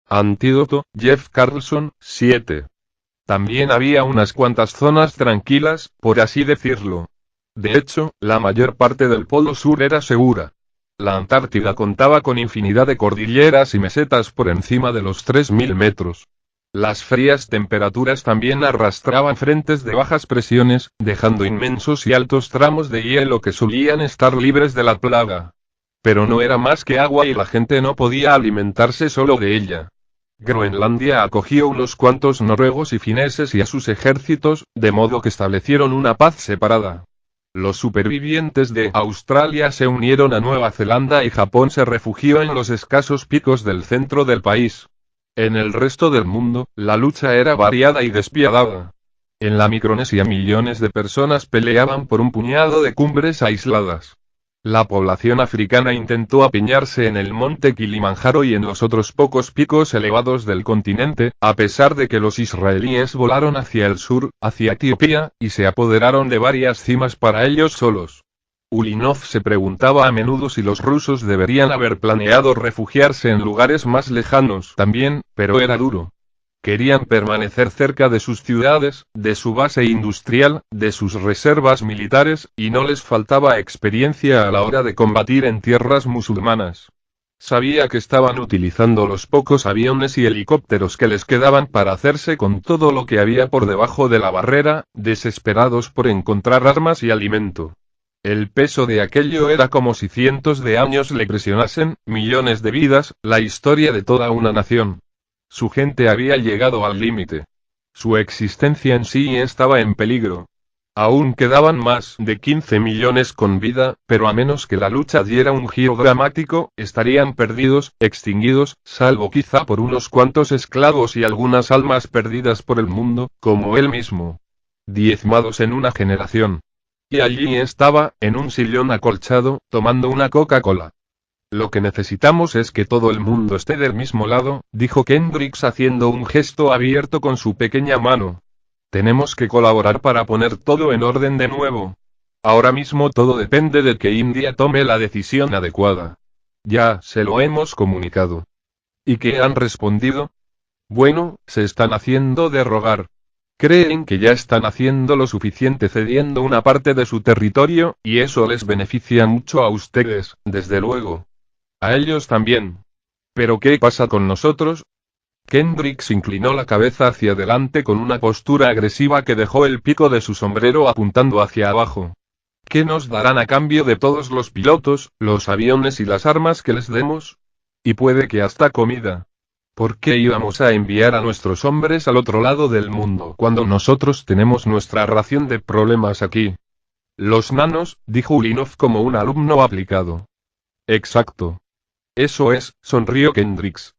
Antídoto, Jeff Carlson, 7. También había unas cuantas zonas tranquilas, por así decirlo. De hecho, la mayor parte del Polo Sur era segura. La Antártida contaba con infinidad de cordilleras y mesetas por encima de los 3000 metros. Las frías temperaturas también arrastraban frentes de bajas presiones, dejando inmensos y altos tramos de hielo que solían estar libres de la plaga. Pero no era más que agua y la gente no podía alimentarse solo de ella. Groenlandia acogió unos cuantos noruegos y fineses y a sus ejércitos, de modo que establecieron una paz separada. Los supervivientes de Australia se unieron a Nueva Zelanda y Japón se refugió en los escasos picos del centro del país. En el resto del mundo, la lucha era variada y despiadada. En la Micronesia millones de personas peleaban por un puñado de cumbres aisladas. La población africana intentó apiñarse en el monte Kilimanjaro y en los otros pocos picos elevados del continente, a pesar de que los israelíes volaron hacia el sur, hacia Etiopía, y se apoderaron de varias cimas para ellos solos. Ulinov se preguntaba a menudo si los rusos deberían haber planeado refugiarse en lugares más lejanos también, pero era duro. Querían permanecer cerca de sus ciudades, de su base industrial, de sus reservas militares, y no les faltaba experiencia a la hora de combatir en tierras musulmanas. Sabía que estaban utilizando los pocos aviones y helicópteros que les quedaban para hacerse con todo lo que había por debajo de la barrera, desesperados por encontrar armas y alimento. El peso de aquello era como si cientos de años le presionasen, millones de vidas, la historia de toda una nación. Su gente había llegado al límite. Su existencia en sí estaba en peligro. Aún quedaban más de 15 millones con vida, pero a menos que la lucha diera un giro dramático, estarían perdidos, extinguidos, salvo quizá por unos cuantos esclavos y algunas almas perdidas por el mundo, como él mismo. Diezmados en una generación. Y allí estaba, en un sillón acolchado, tomando una Coca-Cola. Lo que necesitamos es que todo el mundo esté del mismo lado, dijo Kendricks haciendo un gesto abierto con su pequeña mano. Tenemos que colaborar para poner todo en orden de nuevo. Ahora mismo todo depende de que India tome la decisión adecuada. Ya se lo hemos comunicado. ¿Y qué han respondido? Bueno, se están haciendo de rogar. Creen que ya están haciendo lo suficiente cediendo una parte de su territorio, y eso les beneficia mucho a ustedes, desde luego. A ellos también. ¿Pero qué pasa con nosotros? Kendricks inclinó la cabeza hacia adelante con una postura agresiva que dejó el pico de su sombrero apuntando hacia abajo. ¿Qué nos darán a cambio de todos los pilotos, los aviones y las armas que les demos? Y puede que hasta comida. ¿Por qué íbamos a enviar a nuestros hombres al otro lado del mundo cuando nosotros tenemos nuestra ración de problemas aquí? Los nanos, dijo Ulinov como un alumno aplicado. Exacto. Eso es, sonrió Kendricks.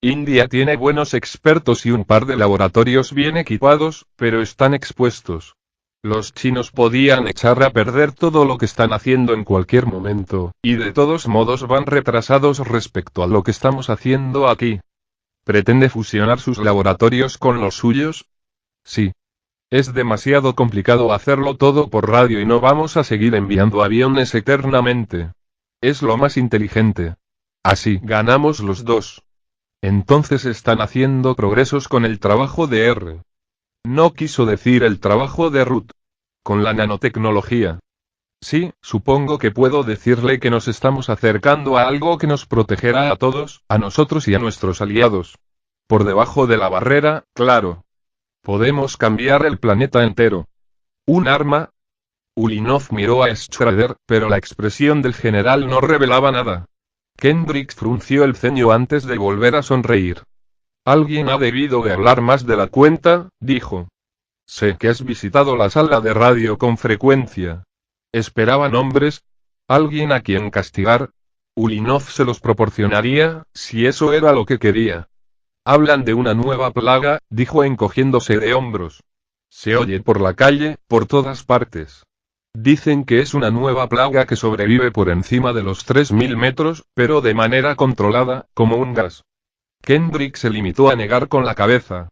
India tiene buenos expertos y un par de laboratorios bien equipados, pero están expuestos. Los chinos podían echar a perder todo lo que están haciendo en cualquier momento, y de todos modos van retrasados respecto a lo que estamos haciendo aquí. ¿Pretende fusionar sus laboratorios con los suyos? Sí. Es demasiado complicado hacerlo todo por radio y no vamos a seguir enviando aviones eternamente. Es lo más inteligente. Así ganamos los dos. Entonces están haciendo progresos con el trabajo de R. No quiso decir el trabajo de Ruth. Con la nanotecnología. Sí, supongo que puedo decirle que nos estamos acercando a algo que nos protegerá a todos, a nosotros y a nuestros aliados. Por debajo de la barrera, claro. Podemos cambiar el planeta entero. ¿Un arma? Ulinov miró a Schrader, pero la expresión del general no revelaba nada. Kendricks frunció el ceño antes de volver a sonreír. Alguien ha debido de hablar más de la cuenta, dijo. Sé que has visitado la sala de radio con frecuencia. ¿Esperaban hombres? ¿Alguien a quien castigar? Ulinov se los proporcionaría, si eso era lo que quería. Hablan de una nueva plaga, dijo encogiéndose de hombros. Se oye por la calle, por todas partes. Dicen que es una nueva plaga que sobrevive por encima de los 3000 metros, pero de manera controlada, como un gas. Kendrick se limitó a negar con la cabeza.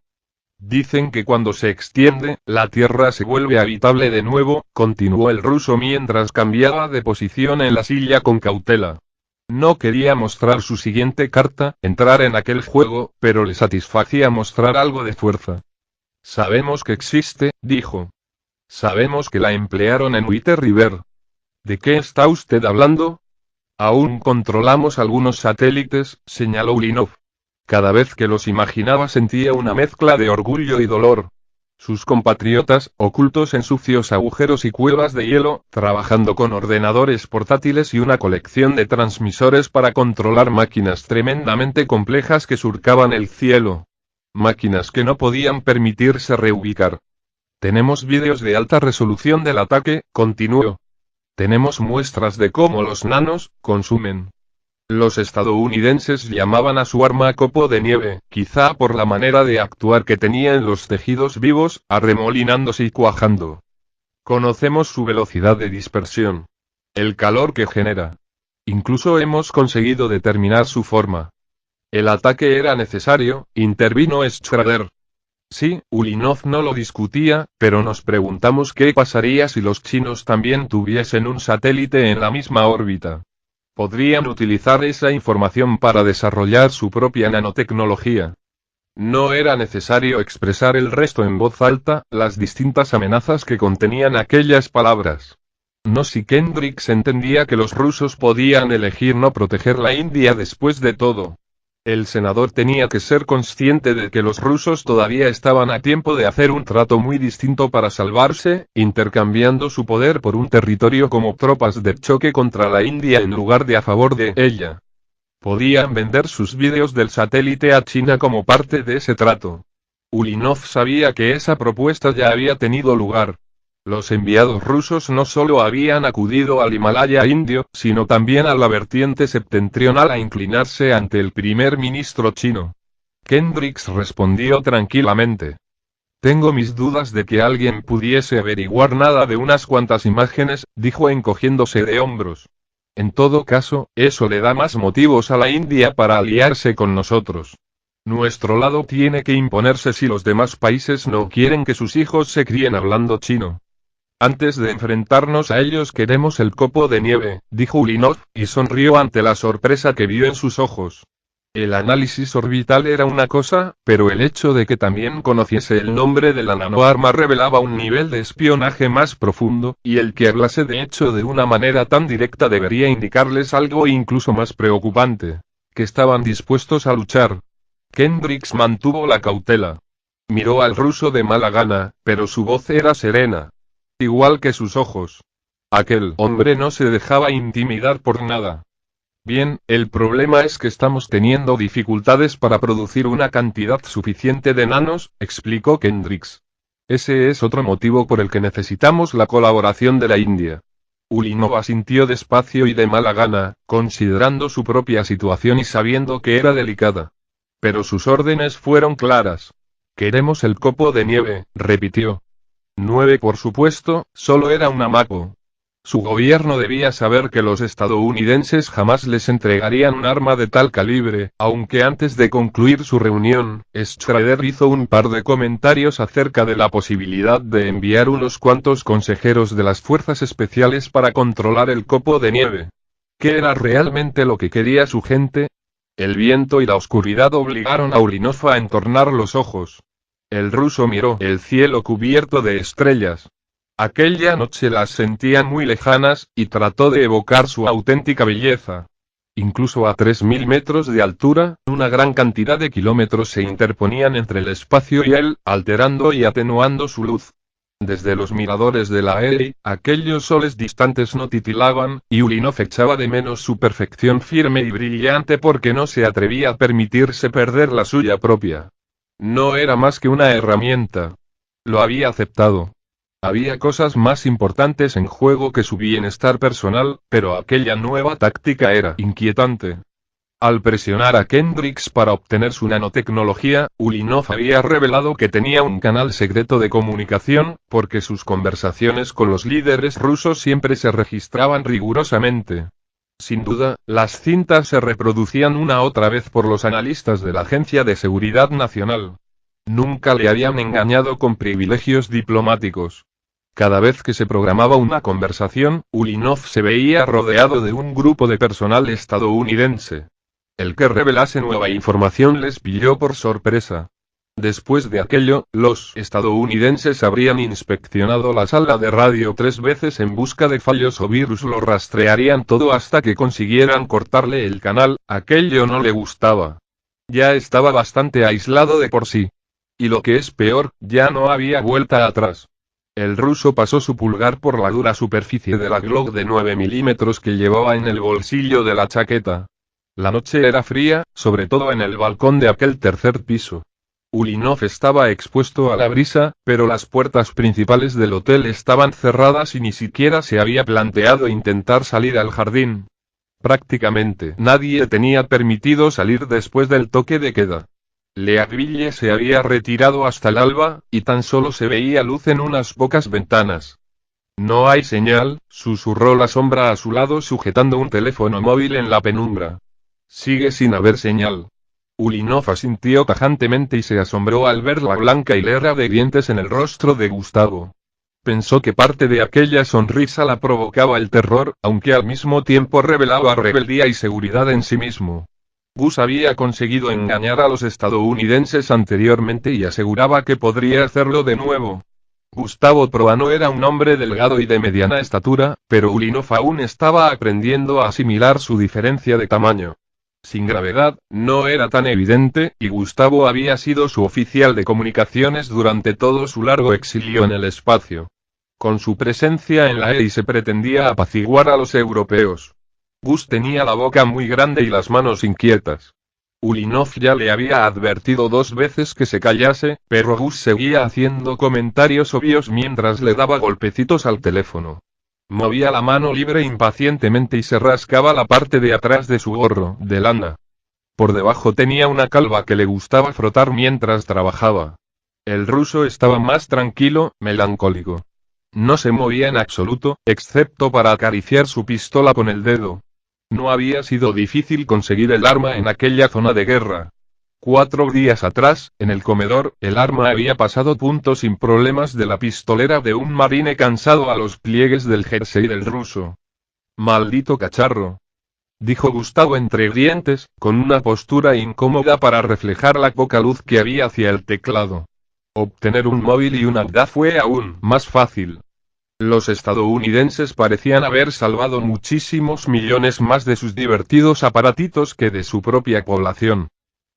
Dicen que cuando se extiende, la Tierra se vuelve habitable de nuevo, continuó el ruso mientras cambiaba de posición en la silla con cautela. No quería mostrar su siguiente carta, entrar en aquel juego, pero le satisfacía mostrar algo de fuerza. Sabemos que existe, dijo. Sabemos que la emplearon en White River. ¿De qué está usted hablando? Aún controlamos algunos satélites, señaló Ulinov. Cada vez que los imaginaba sentía una mezcla de orgullo y dolor. Sus compatriotas, ocultos en sucios agujeros y cuevas de hielo, trabajando con ordenadores portátiles y una colección de transmisores para controlar máquinas tremendamente complejas que surcaban el cielo. Máquinas que no podían permitirse reubicar. Tenemos vídeos de alta resolución del ataque, continuó. Tenemos muestras de cómo los nanos consumen. Los estadounidenses llamaban a su arma copo de nieve, quizá por la manera de actuar que tenía en los tejidos vivos, arremolinándose y cuajando. Conocemos su velocidad de dispersión. El calor que genera. Incluso hemos conseguido determinar su forma. El ataque era necesario, intervino Strader. Sí, Ulinov no lo discutía, pero nos preguntamos qué pasaría si los chinos también tuviesen un satélite en la misma órbita. Podrían utilizar esa información para desarrollar su propia nanotecnología. No era necesario expresar el resto en voz alta, las distintas amenazas que contenían aquellas palabras. No si Kendricks entendía que los rusos podían elegir no proteger la India después de todo. El senador tenía que ser consciente de que los rusos todavía estaban a tiempo de hacer un trato muy distinto para salvarse, intercambiando su poder por un territorio como tropas de choque contra la India en lugar de a favor de ella. Podían vender sus vídeos del satélite a China como parte de ese trato. Ulinov sabía que esa propuesta ya había tenido lugar. Los enviados rusos no solo habían acudido al Himalaya indio, sino también a la vertiente septentrional a inclinarse ante el primer ministro chino. Kendricks respondió tranquilamente. Tengo mis dudas de que alguien pudiese averiguar nada de unas cuantas imágenes, dijo encogiéndose de hombros. En todo caso, eso le da más motivos a la India para aliarse con nosotros. Nuestro lado tiene que imponerse si los demás países no quieren que sus hijos se críen hablando chino. Antes de enfrentarnos a ellos queremos el copo de nieve, dijo Ulinov, y sonrió ante la sorpresa que vio en sus ojos. El análisis orbital era una cosa, pero el hecho de que también conociese el nombre de la nanoarma revelaba un nivel de espionaje más profundo, y el que hablase de hecho de una manera tan directa debería indicarles algo incluso más preocupante. Que estaban dispuestos a luchar. Kendricks mantuvo la cautela. Miró al ruso de mala gana, pero su voz era serena. Igual que sus ojos. Aquel hombre no se dejaba intimidar por nada. Bien, el problema es que estamos teniendo dificultades para producir una cantidad suficiente de nanos, explicó Kendricks. Ese es otro motivo por el que necesitamos la colaboración de la India. Ulinov asintió despacio y de mala gana, considerando su propia situación y sabiendo que era delicada. Pero sus órdenes fueron claras. Queremos el copo de nieve, repitió. 9 por supuesto, solo era un amago. Su gobierno debía saber que los estadounidenses jamás les entregarían un arma de tal calibre, aunque antes de concluir su reunión, Strader hizo un par de comentarios acerca de la posibilidad de enviar unos cuantos consejeros de las fuerzas especiales para controlar el copo de nieve. ¿Qué era realmente lo que quería su gente? El viento y la oscuridad obligaron a Ulinov a entornar los ojos. El ruso miró el cielo cubierto de estrellas. Aquella noche las sentía muy lejanas, y trató de evocar su auténtica belleza. Incluso a 3000 metros de altura, una gran cantidad de kilómetros se interponían entre el espacio y él, alterando y atenuando su luz. Desde los miradores de la EI, aquellos soles distantes no titilaban, y Ulinov echaba de menos su perfección firme y brillante porque no se atrevía a permitirse perder la suya propia. No era más que una herramienta. Lo había aceptado. Había cosas más importantes en juego que su bienestar personal, pero aquella nueva táctica era inquietante. Al presionar a Kendricks para obtener su nanotecnología, Ulinov había revelado que tenía un canal secreto de comunicación, porque sus conversaciones con los líderes rusos siempre se registraban rigurosamente. Sin duda, las cintas se reproducían una otra vez por los analistas de la Agencia de Seguridad Nacional. Nunca le habían engañado con privilegios diplomáticos. Cada vez que se programaba una conversación, Ulinov se veía rodeado de un grupo de personal estadounidense. El que revelase nueva información les pilló por sorpresa. Después de aquello, los estadounidenses habrían inspeccionado la sala de radio 3 veces en busca de fallos o virus, lo rastrearían todo hasta que consiguieran cortarle el canal. Aquello no le gustaba. Ya estaba bastante aislado de por sí. Y lo que es peor, ya no había vuelta atrás. El ruso pasó su pulgar por la dura superficie de la Glock de 9 milímetros que llevaba en el bolsillo de la chaqueta. La noche era fría, sobre todo en el balcón de aquel tercer piso. Ulinov estaba expuesto a la brisa, pero las puertas principales del hotel estaban cerradas y ni siquiera se había planteado intentar salir al jardín. Prácticamente nadie tenía permitido salir después del toque de queda. Leadville se había retirado hasta el alba, y tan solo se veía luz en unas pocas ventanas. No hay señal, susurró la sombra a su lado sujetando un teléfono móvil en la penumbra. Sigue sin haber señal. Ulinov asintió tajantemente y se asombró al ver la blanca hilera de dientes en el rostro de Gustavo. Pensó que parte de aquella sonrisa la provocaba el terror, aunque al mismo tiempo revelaba rebeldía y seguridad en sí mismo. Gus había conseguido engañar a los estadounidenses anteriormente y aseguraba que podría hacerlo de nuevo. Gustavo Proano era un hombre delgado y de mediana estatura, pero Ulinov aún estaba aprendiendo a asimilar su diferencia de tamaño. Sin gravedad, no era tan evidente, y Gustavo había sido su oficial de comunicaciones durante todo su largo exilio en el espacio. Con su presencia en la EI se pretendía apaciguar a los europeos. Gus tenía la boca muy grande y las manos inquietas. Ulinov ya le había advertido 2 veces que se callase, pero Gus seguía haciendo comentarios obvios mientras le daba golpecitos al teléfono. Movía la mano libre impacientemente y se rascaba la parte de atrás de su gorro de lana. Por debajo tenía una calva que le gustaba frotar mientras trabajaba. El ruso estaba más tranquilo, melancólico. No se movía en absoluto, excepto para acariciar su pistola con el dedo. No había sido difícil conseguir el arma en aquella zona de guerra. 4 días atrás, en el comedor, el arma había pasado punto sin problemas de la pistolera de un marine cansado a los pliegues del jersey del ruso. «Maldito cacharro», dijo Gustavo entre dientes, con una postura incómoda para reflejar la poca luz que había hacia el teclado. Obtener un móvil y una DA fue aún más fácil. Los estadounidenses parecían haber salvado muchísimos millones más de sus divertidos aparatitos que de su propia población.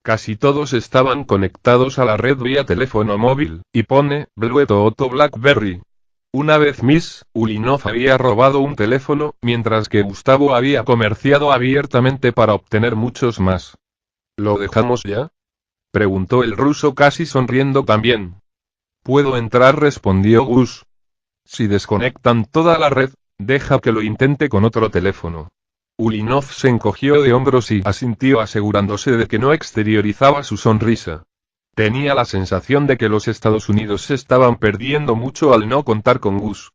Casi todos estaban conectados a la red vía teléfono móvil, y pone, Bluetooth Otto BlackBerry. Una vez Miss Ulinov había robado un teléfono, mientras que Gustavo había comerciado abiertamente para obtener muchos más. ¿Lo dejamos ya?, preguntó el ruso casi sonriendo también. «Puedo entrar», respondió Gus. «Si desconectan toda la red, deja que lo intente con otro teléfono». Ulinov se encogió de hombros y asintió asegurándose de que no exteriorizaba su sonrisa. Tenía la sensación de que los Estados Unidos se estaban perdiendo mucho al no contar con Gus.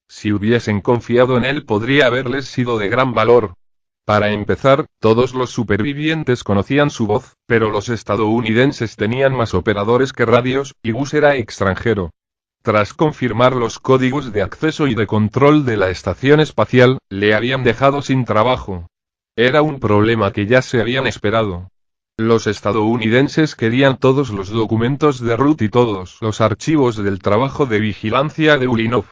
Si hubiesen confiado en él podría haberles sido de gran valor. Para empezar, todos los supervivientes conocían su voz, pero los estadounidenses tenían más operadores que radios, y Gus era extranjero. Tras confirmar los códigos de acceso y de control de la estación espacial, le habían dejado sin trabajo. Era un problema que ya se habían esperado. Los estadounidenses querían todos los documentos de Ruth y todos los archivos del trabajo de vigilancia de Ulinov.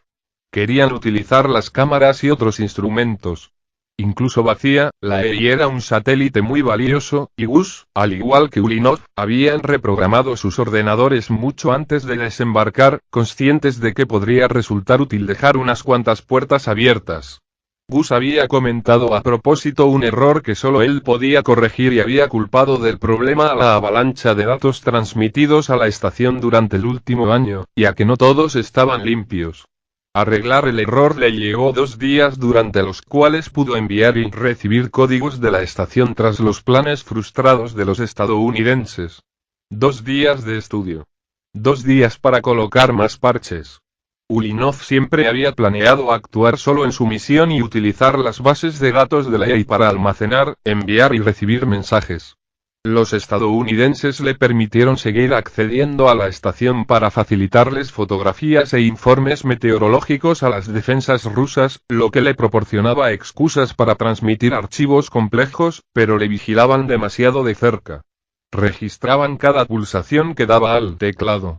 Querían utilizar las cámaras y otros instrumentos. Incluso vacía, la EI era un satélite muy valioso, y Gus, al igual que Ulinov, habían reprogramado sus ordenadores mucho antes de desembarcar, conscientes de que podría resultar útil dejar unas cuantas puertas abiertas. Gus había comentado a propósito un error que solo él podía corregir y había culpado del problema a la avalancha de datos transmitidos a la estación durante el último año, y a que no todos estaban limpios. Arreglar el error le llevó 2 días durante los cuales pudo enviar y recibir códigos de la estación tras los planes frustrados de los estadounidenses. 2 días de estudio. 2 días para colocar más parches. Ulinov siempre había planeado actuar solo en su misión y utilizar las bases de datos de la EI para almacenar, enviar y recibir mensajes. Los estadounidenses le permitieron seguir accediendo a la estación para facilitarles fotografías e informes meteorológicos a las defensas rusas, lo que le proporcionaba excusas para transmitir archivos complejos, pero le vigilaban demasiado de cerca. Registraban cada pulsación que daba al teclado.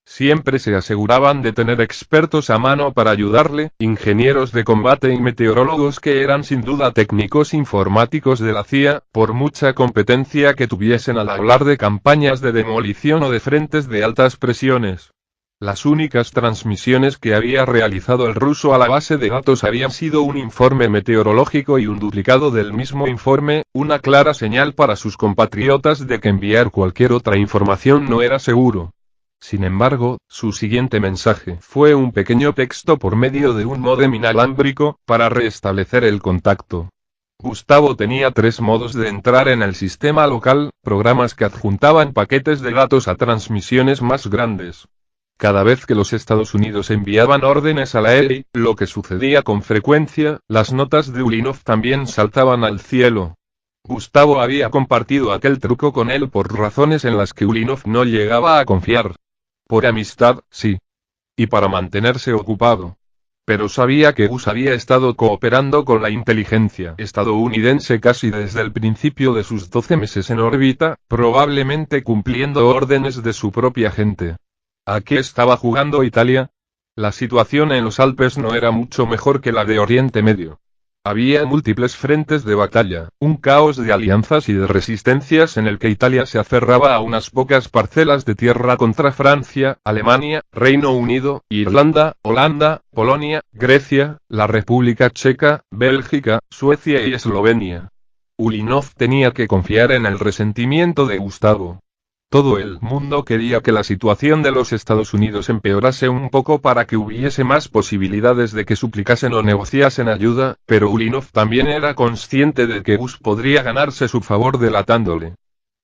Siempre se aseguraban de tener expertos a mano para ayudarle, ingenieros de combate y meteorólogos que eran sin duda técnicos informáticos de la CIA, por mucha competencia que tuviesen al hablar de campañas de demolición o de frentes de altas presiones. Las únicas transmisiones que había realizado el ruso a la base de datos habían sido un informe meteorológico y un duplicado del mismo informe, una clara señal para sus compatriotas de que enviar cualquier otra información no era seguro. Sin embargo, su siguiente mensaje fue un pequeño texto por medio de un módem inalámbrico, para restablecer el contacto. Gustavo tenía 3 modos de entrar en el sistema local, programas que adjuntaban paquetes de datos a transmisiones más grandes. Cada vez que los Estados Unidos enviaban órdenes a la EI, lo que sucedía con frecuencia, las notas de Ulinov también saltaban al cielo. Gustavo había compartido aquel truco con él por razones en las que Ulinov no llegaba a confiar. Por amistad, sí. Y para mantenerse ocupado. Pero sabía que Gus había estado cooperando con la inteligencia estadounidense casi desde el principio de sus 12 meses en órbita, probablemente cumpliendo órdenes de su propia gente. ¿A qué estaba jugando Italia? La situación en los Alpes no era mucho mejor que la de Oriente Medio. Había múltiples frentes de batalla, un caos de alianzas y de resistencias en el que Italia se aferraba a unas pocas parcelas de tierra contra Francia, Alemania, Reino Unido, Irlanda, Holanda, Polonia, Grecia, la República Checa, Bélgica, Suecia y Eslovenia. Ulinov tenía que confiar en el resentimiento de Gustavo. Todo el mundo quería que la situación de los Estados Unidos empeorase un poco para que hubiese más posibilidades de que suplicasen o negociasen ayuda, pero Ulinov también era consciente de que Gus podría ganarse su favor delatándole.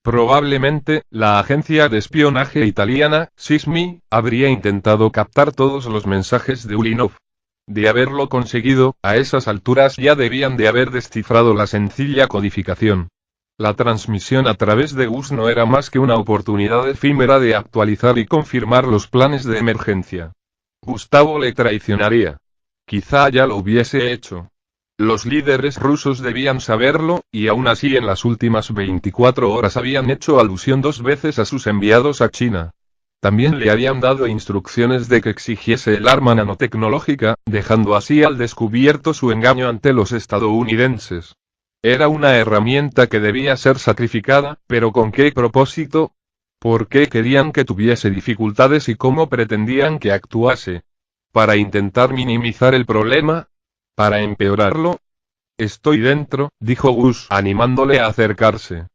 Probablemente, la agencia de espionaje italiana, SISMI, habría intentado captar todos los mensajes de Ulinov. De haberlo conseguido, a esas alturas ya debían de haber descifrado la sencilla codificación. La transmisión a través de Gus no era más que una oportunidad efímera de actualizar y confirmar los planes de emergencia. Gustavo le traicionaría. Quizá ya lo hubiese hecho. Los líderes rusos debían saberlo, y aún así en las últimas 24 horas habían hecho alusión 2 veces a sus enviados a China. También le habían dado instrucciones de que exigiese el arma nanotecnológica, dejando así al descubierto su engaño ante los estadounidenses. Era una herramienta que debía ser sacrificada, pero ¿con qué propósito? ¿Por qué querían que tuviese dificultades y cómo pretendían que actuase? ¿Para intentar minimizar el problema? ¿Para empeorarlo? Estoy dentro, dijo Gus, animándole a acercarse.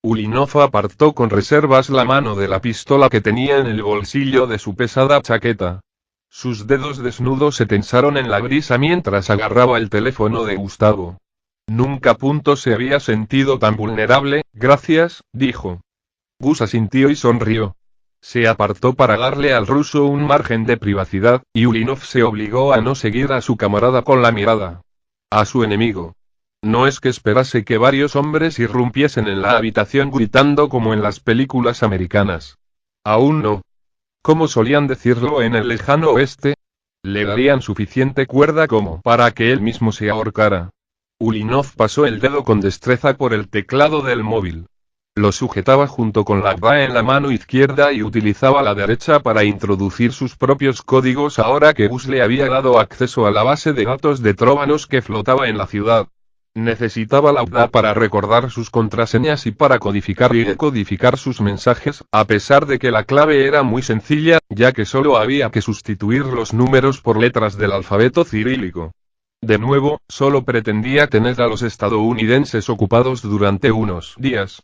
Ulinov apartó con reservas la mano de la pistola que tenía en el bolsillo de su pesada chaqueta. Sus dedos desnudos se tensaron en la brisa mientras agarraba el teléfono de Gustavo. Nunca se había sentido tan vulnerable, gracias, dijo. Gus asintió y sonrió. Se apartó para darle al ruso un margen de privacidad, y Ulinov se obligó a no seguir a su camarada con la mirada. A su enemigo. No es que esperase que varios hombres irrumpiesen en la habitación gritando como en las películas americanas. Aún no. Como solían decirlo en el lejano oeste, le darían suficiente cuerda como para que él mismo se ahorcara. Ulinov pasó el dedo con destreza por el teclado del móvil. Lo sujetaba junto con la BA en la mano izquierda y utilizaba la derecha para introducir sus propios códigos ahora que Gus le había dado acceso a la base de datos de tróvanos que flotaba en la ciudad. Necesitaba la BA para recordar sus contraseñas y para codificar y decodificar sus mensajes, a pesar de que la clave era muy sencilla, ya que solo había que sustituir los números por letras del alfabeto cirílico. De nuevo, solo pretendía tener a los estadounidenses ocupados durante unos días.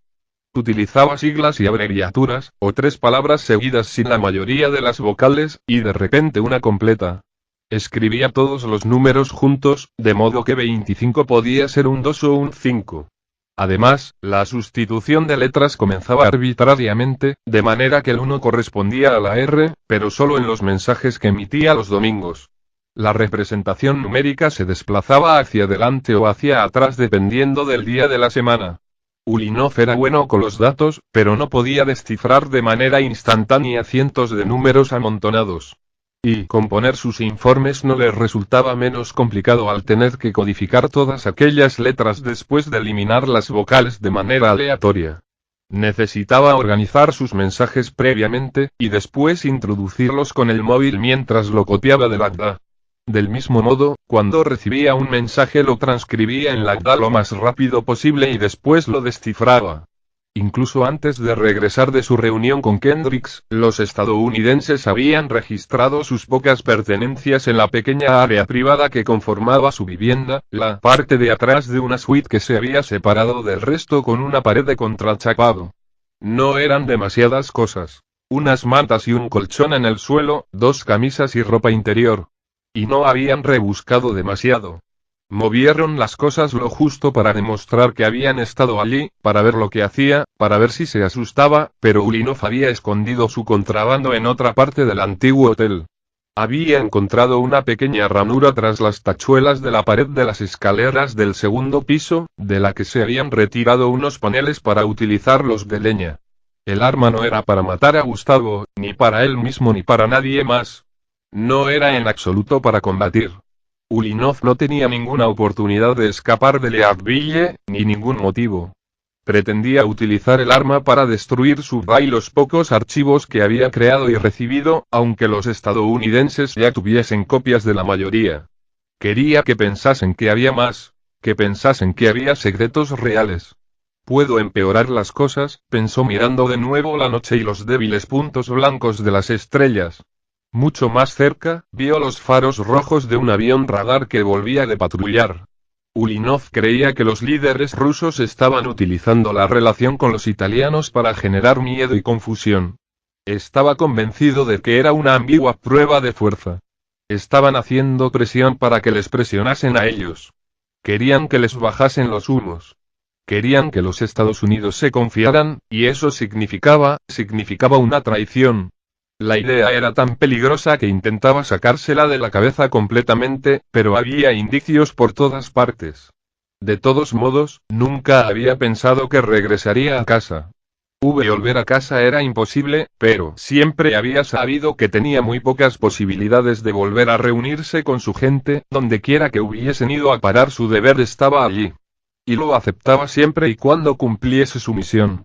Utilizaba siglas y abreviaturas, o 3 palabras seguidas sin la mayoría de las vocales, y de repente una completa. Escribía todos los números juntos, de modo que 25 podía ser un 2 o un 5. Además, la sustitución de letras comenzaba arbitrariamente, de manera que el 1 correspondía a la R, pero solo en los mensajes que emitía los domingos. La representación numérica se desplazaba hacia adelante o hacia atrás dependiendo del día de la semana. Ulinov era bueno con los datos, pero no podía descifrar de manera instantánea cientos de números amontonados. Y componer sus informes no le resultaba menos complicado al tener que codificar todas aquellas letras después de eliminar las vocales de manera aleatoria. Necesitaba organizar sus mensajes previamente, y después introducirlos con el móvil mientras lo copiaba del Agda. Del mismo modo, cuando recibía un mensaje lo transcribía en la Agda lo más rápido posible y después lo descifraba. Incluso antes de regresar de su reunión con Kendricks, los estadounidenses habían registrado sus pocas pertenencias en la pequeña área privada que conformaba su vivienda, la parte de atrás de una suite que se había separado del resto con una pared de contrachapado. No eran demasiadas cosas. Unas mantas y un colchón en el suelo, 2 camisas y ropa interior. Y no habían rebuscado demasiado. Movieron las cosas lo justo para demostrar que habían estado allí, para ver lo que hacía, para ver si se asustaba, pero Ulinov había escondido su contrabando en otra parte del antiguo hotel. Había encontrado una pequeña ranura tras las tachuelas de la pared de las escaleras del segundo piso, de la que se habían retirado unos paneles para utilizarlos de leña. El arma no era para matar a Gustavo, ni para él mismo ni para nadie más. No era en absoluto para combatir. Ulinov no tenía ninguna oportunidad de escapar de Leadville, ni ningún motivo. Pretendía utilizar el arma para destruir su y los pocos archivos que había creado y recibido, aunque los estadounidenses ya tuviesen copias de la mayoría. Quería que pensasen que había más, que pensasen que había secretos reales. Puedo empeorar las cosas, pensó mirando de nuevo la noche y los débiles puntos blancos de las estrellas. Mucho más cerca, vio los faros rojos de un avión radar que volvía de patrullar. Ulinov creía que los líderes rusos estaban utilizando la relación con los italianos para generar miedo y confusión. Estaba convencido de que era una ambigua prueba de fuerza. Estaban haciendo presión para que les presionasen a ellos. Querían que les bajasen los humos. Querían que los Estados Unidos se confiaran, y eso significaba una traición. La idea era tan peligrosa que intentaba sacársela de la cabeza completamente, pero había indicios por todas partes. De todos modos, nunca había pensado que regresaría a casa. Volver a casa era imposible, pero siempre había sabido que tenía muy pocas posibilidades de volver a reunirse con su gente, donde quiera que hubiesen ido a parar su deber estaba allí. Y lo aceptaba siempre y cuando cumpliese su misión.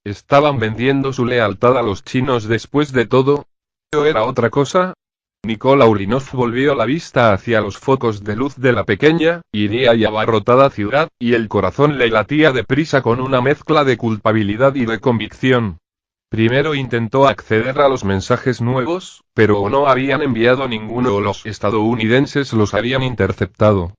Estaban vendiendo su lealtad a los chinos después de todo. ¿O era otra cosa? Nikola Ulinov volvió la vista hacia los focos de luz de la pequeña, iría y abarrotada ciudad, y el corazón le latía deprisa con una mezcla de culpabilidad y de convicción. Primero intentó acceder a los mensajes nuevos, pero o no habían enviado ninguno o los estadounidenses los habían interceptado.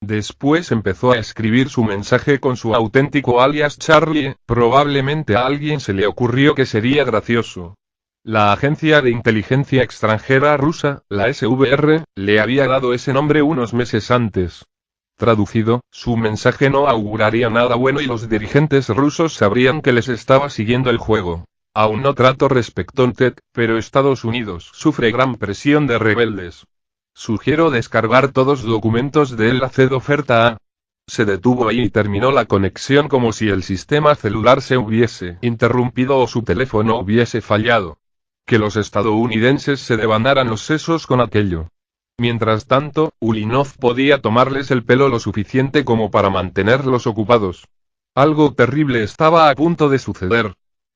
Después empezó a escribir su mensaje con su auténtico alias Charlie, probablemente a alguien se le ocurrió que sería gracioso. La agencia de inteligencia extranjera rusa, la SVR, le había dado ese nombre unos meses antes. Traducido, su mensaje no auguraría nada bueno y los dirigentes rusos sabrían que les estaba siguiendo el juego. Aún no trato respecto a TED, pero Estados Unidos sufre gran presión de rebeldes. Sugiero descargar todos documentos de él. Haced oferta a... Se detuvo ahí y terminó la conexión como si el sistema celular se hubiese interrumpido o su teléfono hubiese fallado. Que los estadounidenses se devanaran los sesos con aquello. Mientras tanto, Ulinov podía tomarles el pelo lo suficiente como para mantenerlos ocupados. Algo terrible estaba a punto de suceder.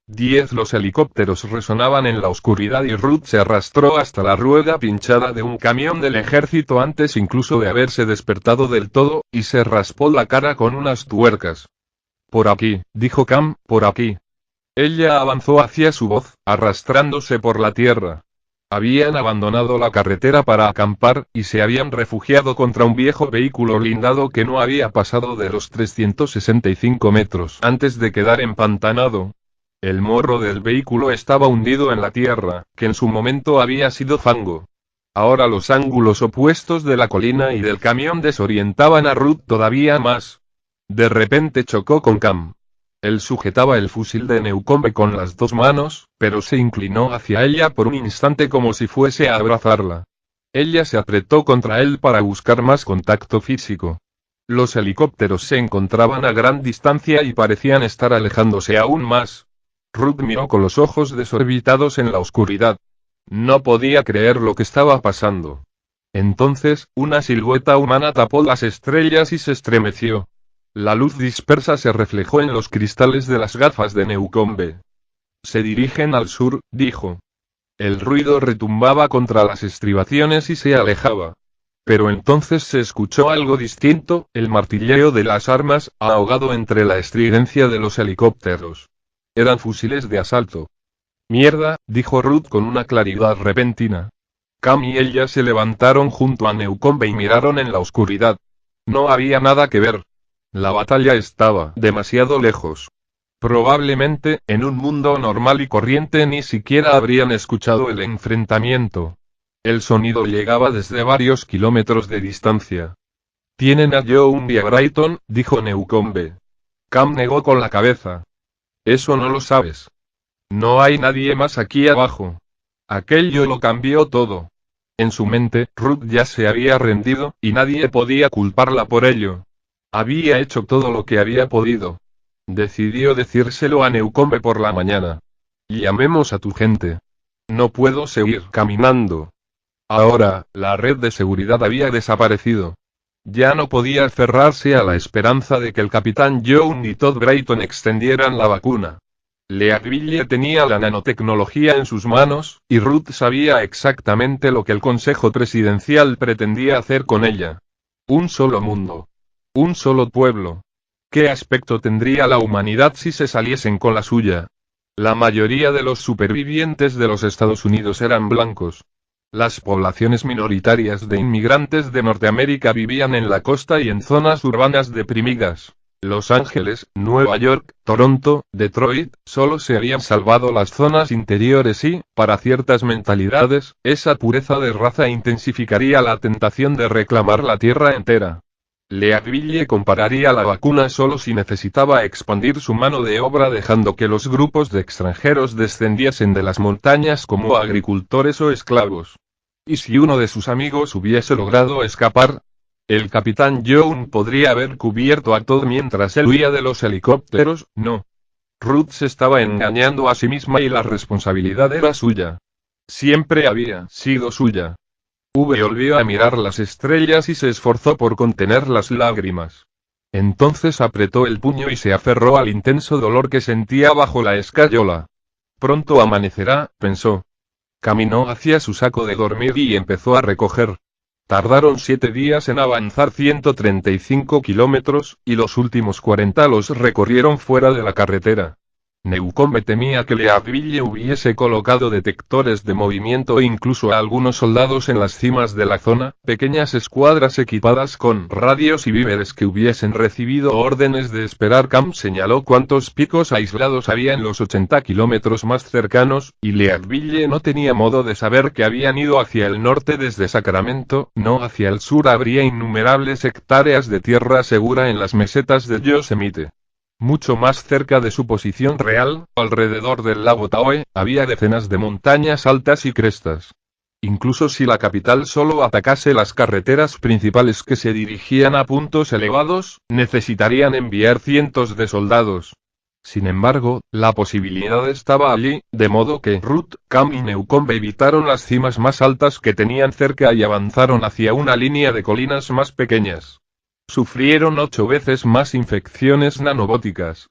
10 Los helicópteros resonaban en la oscuridad y Ruth se arrastró hasta la rueda pinchada de un camión del ejército antes incluso de haberse despertado del todo, y se raspó la cara con unas tuercas. Por aquí, dijo Cam, por aquí. Ella avanzó hacia su voz, arrastrándose por la tierra. Habían abandonado la carretera para acampar, y se habían refugiado contra un viejo vehículo blindado que no había pasado de los 365 metros antes de quedar empantanado. El morro del vehículo estaba hundido en la tierra, que en su momento había sido fango. Ahora los ángulos opuestos de la colina y del camión desorientaban a Ruth todavía más. De repente chocó con Cam. Él sujetaba el fusil de Newcombe con las 2 manos, pero se inclinó hacia ella por un instante como si fuese a abrazarla. Ella se apretó contra él para buscar más contacto físico. Los helicópteros se encontraban a gran distancia y parecían estar alejándose aún más. Ruth miró con los ojos desorbitados en la oscuridad. No podía creer lo que estaba pasando. Entonces, una silueta humana tapó las estrellas y se estremeció. La luz dispersa se reflejó en los cristales de las gafas de Newcombe. Se dirigen al sur, dijo. El ruido retumbaba contra las estribaciones y se alejaba. Pero entonces se escuchó algo distinto, el martilleo de las armas, ahogado entre la estridencia de los helicópteros. Eran fusiles de asalto. Mierda, dijo Ruth con una claridad repentina. Cam y ella se levantaron junto a Newcombe y miraron en la oscuridad. No había nada que ver. La batalla estaba demasiado lejos. Probablemente, en un mundo normal y corriente ni siquiera habrían escuchado el enfrentamiento. El sonido llegaba desde varios kilómetros de distancia. «Tienen a Young y a Brighton», dijo Newcombe. Cam negó con la cabeza. «Eso no lo sabes. No hay nadie más aquí abajo». Aquello lo cambió todo. En su mente, Ruth ya se había rendido, y nadie podía culparla por ello. Había hecho todo lo que había podido. Decidió decírselo a Newcombe por la mañana. «Llamemos a tu gente. No puedo seguir caminando». Ahora, la red de seguridad había desaparecido. Ya no podía aferrarse a la esperanza de que el capitán Young y Todd Brighton extendieran la vacuna. Leadville tenía la nanotecnología en sus manos, y Ruth sabía exactamente lo que el Consejo Presidencial pretendía hacer con ella. Un solo mundo. Un solo pueblo. ¿Qué aspecto tendría la humanidad si se saliesen con la suya? La mayoría de los supervivientes de los Estados Unidos eran blancos. Las poblaciones minoritarias de inmigrantes de Norteamérica vivían en la costa y en zonas urbanas deprimidas. Los Ángeles, Nueva York, Toronto, Detroit, solo se habían salvado las zonas interiores y, para ciertas mentalidades, esa pureza de raza intensificaría la tentación de reclamar la tierra entera. Leadville compararía la vacuna solo si necesitaba expandir su mano de obra dejando que los grupos de extranjeros descendiesen de las montañas como agricultores o esclavos. ¿Y si uno de sus amigos hubiese logrado escapar? El capitán Young podría haber cubierto a Todd mientras él huía de los helicópteros, no. Ruth se estaba engañando a sí misma y la responsabilidad era suya. Siempre había sido suya. Volvió a mirar las estrellas y se esforzó por contener las lágrimas. Entonces apretó el puño y se aferró al intenso dolor que sentía bajo la escayola. Pronto amanecerá, pensó. Caminó hacia su saco de dormir y empezó a recoger. Tardaron 7 días en avanzar 135 kilómetros, y los últimos 40 los recorrieron fuera de la carretera. Newcombe temía que Leadville hubiese colocado detectores de movimiento e incluso a algunos soldados en las cimas de la zona, pequeñas escuadras equipadas con radios y víveres que hubiesen recibido órdenes de esperar. Cam señaló cuántos picos aislados había en los 80 kilómetros más cercanos, y Leadville no tenía modo de saber que habían ido hacia el norte desde Sacramento, no hacia el sur. Habría innumerables hectáreas de tierra segura en las mesetas de Yosemite. Mucho más cerca de su posición real, alrededor del lago Tahoe, había decenas de montañas altas y crestas. Incluso si la capital solo atacase las carreteras principales que se dirigían a puntos elevados, necesitarían enviar cientos de soldados. Sin embargo, la posibilidad estaba allí, de modo que Ruth, Cam y Newcombe evitaron las cimas más altas que tenían cerca y avanzaron hacia una línea de colinas más pequeñas. Sufrieron 8 veces más infecciones nanobóticas.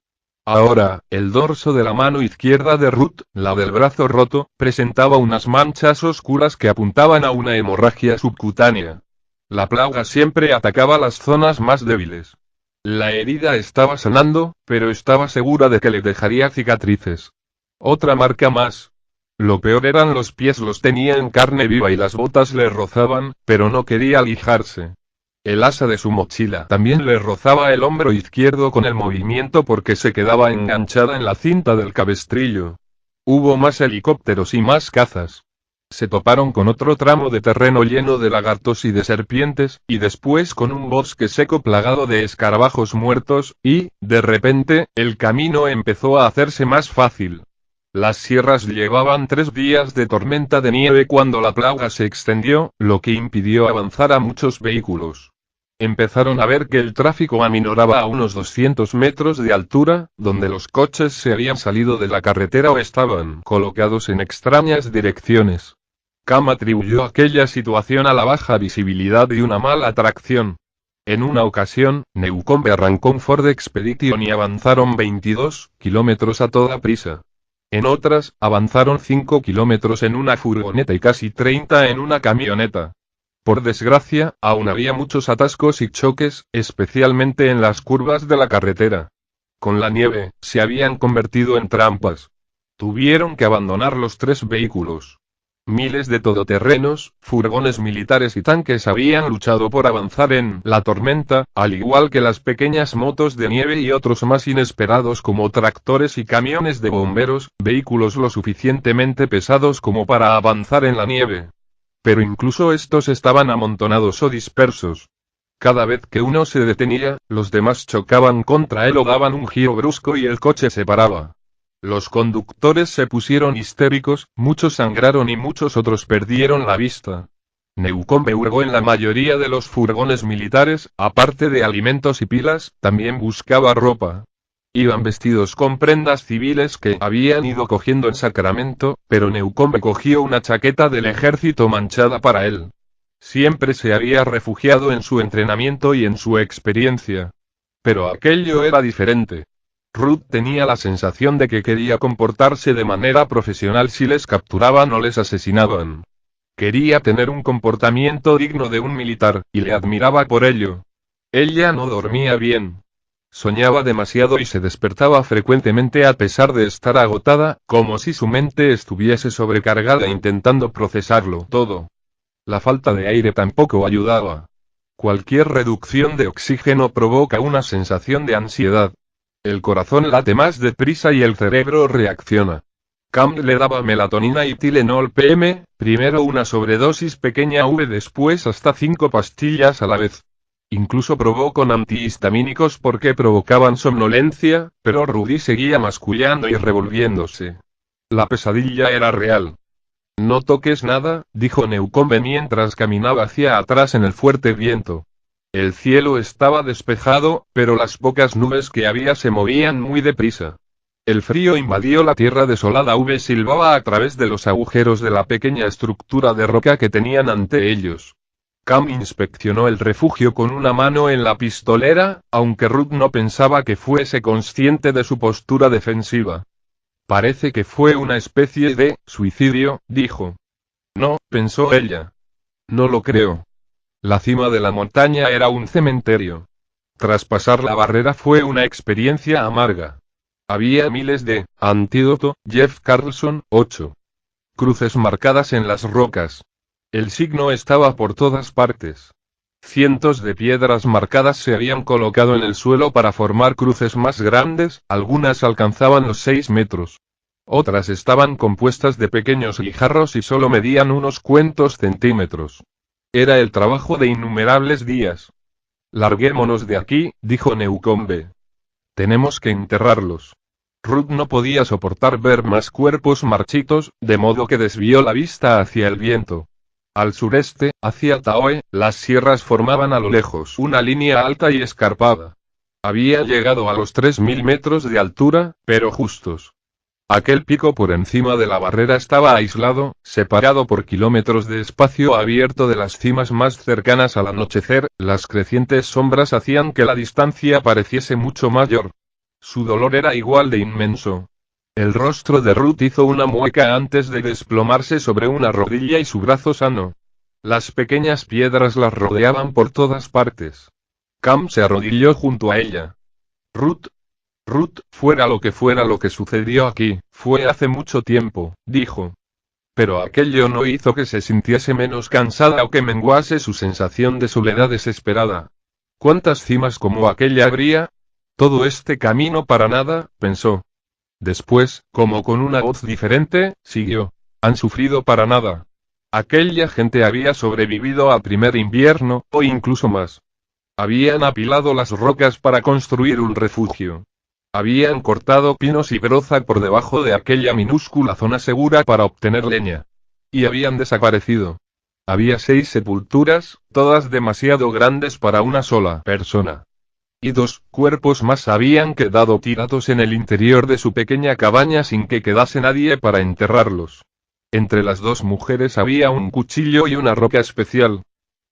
Ahora, el dorso de la mano izquierda de Ruth, la del brazo roto, presentaba unas manchas oscuras que apuntaban a una hemorragia subcutánea. La plaga siempre atacaba las zonas más débiles. La herida estaba sanando, pero estaba segura de que le dejaría cicatrices. Otra marca más. Lo peor eran los pies, los tenía en carne viva y las botas le rozaban, pero no quería lijarse. El asa de su mochila también le rozaba el hombro izquierdo con el movimiento porque se quedaba enganchada en la cinta del cabestrillo. Hubo más helicópteros y más cazas. Se toparon con otro tramo de terreno lleno de lagartos y de serpientes, y después con un bosque seco plagado de escarabajos muertos, y, de repente, el camino empezó a hacerse más fácil. Las sierras llevaban 3 días de tormenta de nieve cuando la plaga se extendió, lo que impidió avanzar a muchos vehículos. Empezaron a ver que el tráfico aminoraba a unos 200 metros de altura, donde los coches se habían salido de la carretera o estaban colocados en extrañas direcciones. Cam atribuyó aquella situación a la baja visibilidad y una mala tracción. En una ocasión, Newcombe arrancó un Ford Expedition y avanzaron 22 kilómetros a toda prisa. En otras, avanzaron 5 kilómetros en una furgoneta y casi 30 en una camioneta. Por desgracia, aún había muchos atascos y choques, especialmente en las curvas de la carretera. Con la nieve, se habían convertido en trampas. Tuvieron que abandonar los 3 vehículos. Miles de todoterrenos, furgones militares y tanques habían luchado por avanzar en la tormenta, al igual que las pequeñas motos de nieve y otros más inesperados como tractores y camiones de bomberos, vehículos lo suficientemente pesados como para avanzar en la nieve. Pero incluso estos estaban amontonados o dispersos. Cada vez que uno se detenía, los demás chocaban contra él o daban un giro brusco y el coche se paraba. Los conductores se pusieron histéricos, muchos sangraron y muchos otros perdieron la vista. Newcombe hurgó en la mayoría de los furgones militares, aparte de alimentos y pilas, también buscaba ropa. Iban vestidos con prendas civiles que habían ido cogiendo en Sacramento, pero Newcombe cogió una chaqueta del ejército manchada para él. Siempre se había refugiado en su entrenamiento y en su experiencia. Pero aquello era diferente. Ruth tenía la sensación de que quería comportarse de manera profesional si les capturaban o les asesinaban. Quería tener un comportamiento digno de un militar, y le admiraba por ello. Ella no dormía bien. Soñaba demasiado y se despertaba frecuentemente a pesar de estar agotada, como si su mente estuviese sobrecargada intentando procesarlo todo. La falta de aire tampoco ayudaba. Cualquier reducción de oxígeno provoca una sensación de ansiedad. El corazón late más deprisa y el cerebro reacciona. Cam le daba melatonina y Tylenol PM, primero una sobredosis pequeña después hasta 5 pastillas a la vez. Incluso probó con antihistamínicos porque provocaban somnolencia, pero Rudy seguía mascullando y revolviéndose. La pesadilla era real. No toques nada, dijo Newcombe mientras caminaba hacia atrás en el fuerte viento. El cielo estaba despejado, pero las pocas nubes que había se movían muy deprisa. El frío invadió la tierra desolada. Silbaba a través de los agujeros de la pequeña estructura de roca que tenían ante ellos. Cam inspeccionó el refugio con una mano en la pistolera, aunque Ruth no pensaba que fuese consciente de su postura defensiva. Parece que fue una especie de suicidio, dijo. No, pensó ella. No lo creo. La cima de la montaña era un cementerio. Traspasar la barrera fue una experiencia amarga. Había miles de antídoto, Jeff Carlson, 8. Cruces marcadas en las rocas. El signo estaba por todas partes. Cientos de piedras marcadas se habían colocado en el suelo para formar cruces más grandes, algunas alcanzaban los 6 metros. Otras estaban compuestas de pequeños guijarros y solo medían unos cuantos centímetros. Era el trabajo de innumerables días. Larguémonos de aquí, dijo Newcombe. Tenemos que enterrarlos. Ruth no podía soportar ver más cuerpos marchitos, de modo que desvió la vista hacia el viento. Al sureste, hacia Taoe, las sierras formaban a lo lejos una línea alta y escarpada. Había llegado a los 3000 metros de altura, pero justos. Aquel pico por encima de la barrera estaba aislado, separado por kilómetros de espacio abierto de las cimas más cercanas al anochecer. Las crecientes sombras hacían que la distancia pareciese mucho mayor. Su dolor era igual de inmenso. El rostro de Ruth hizo una mueca antes de desplomarse sobre una rodilla y su brazo sano. Las pequeñas piedras las rodeaban por todas partes. Cam se arrodilló junto a ella. Ruth, fuera lo que sucedió aquí, fue hace mucho tiempo, dijo. Pero aquello no hizo que se sintiese menos cansada o que menguase su sensación de soledad desesperada. ¿Cuántas cimas como aquella habría? Todo este camino para nada, pensó. Después, como con una voz diferente, siguió. Han sufrido para nada. Aquella gente había sobrevivido al primer invierno, o incluso más. Habían apilado las rocas para construir un refugio. Habían cortado pinos y broza por debajo de aquella minúscula zona segura para obtener leña. Y habían desaparecido. Había 6 sepulturas, todas demasiado grandes para una sola persona. Y 2 cuerpos más habían quedado tirados en el interior de su pequeña cabaña sin que quedase nadie para enterrarlos. Entre las 2 mujeres había un cuchillo y una roca especial.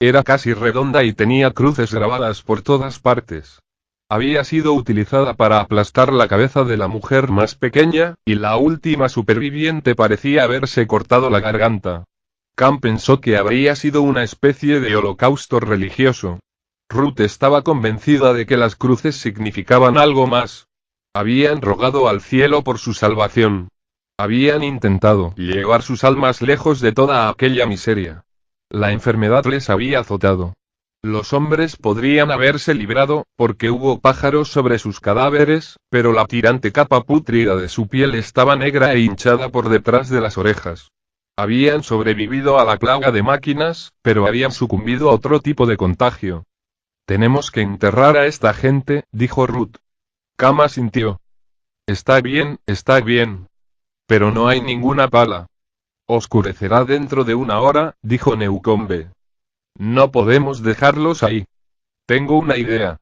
Era casi redonda y tenía cruces grabadas por todas partes. Había sido utilizada para aplastar la cabeza de la mujer más pequeña, y la última superviviente parecía haberse cortado la garganta. Cam pensó que habría sido una especie de holocausto religioso. Ruth estaba convencida de que las cruces significaban algo más. Habían rogado al cielo por su salvación. Habían intentado llevar sus almas lejos de toda aquella miseria. La enfermedad les había azotado. Los hombres podrían haberse librado, porque hubo pájaros sobre sus cadáveres, pero la tirante capa pútrida de su piel estaba negra e hinchada por detrás de las orejas. Habían sobrevivido a la plaga de máquinas, pero habían sucumbido a otro tipo de contagio. Tenemos que enterrar a esta gente, dijo Ruth. Cam asintió. Está bien, pero no hay ninguna pala. Oscurecerá dentro de 1 hora, dijo Newcombe. No podemos dejarlos ahí. Tengo una idea.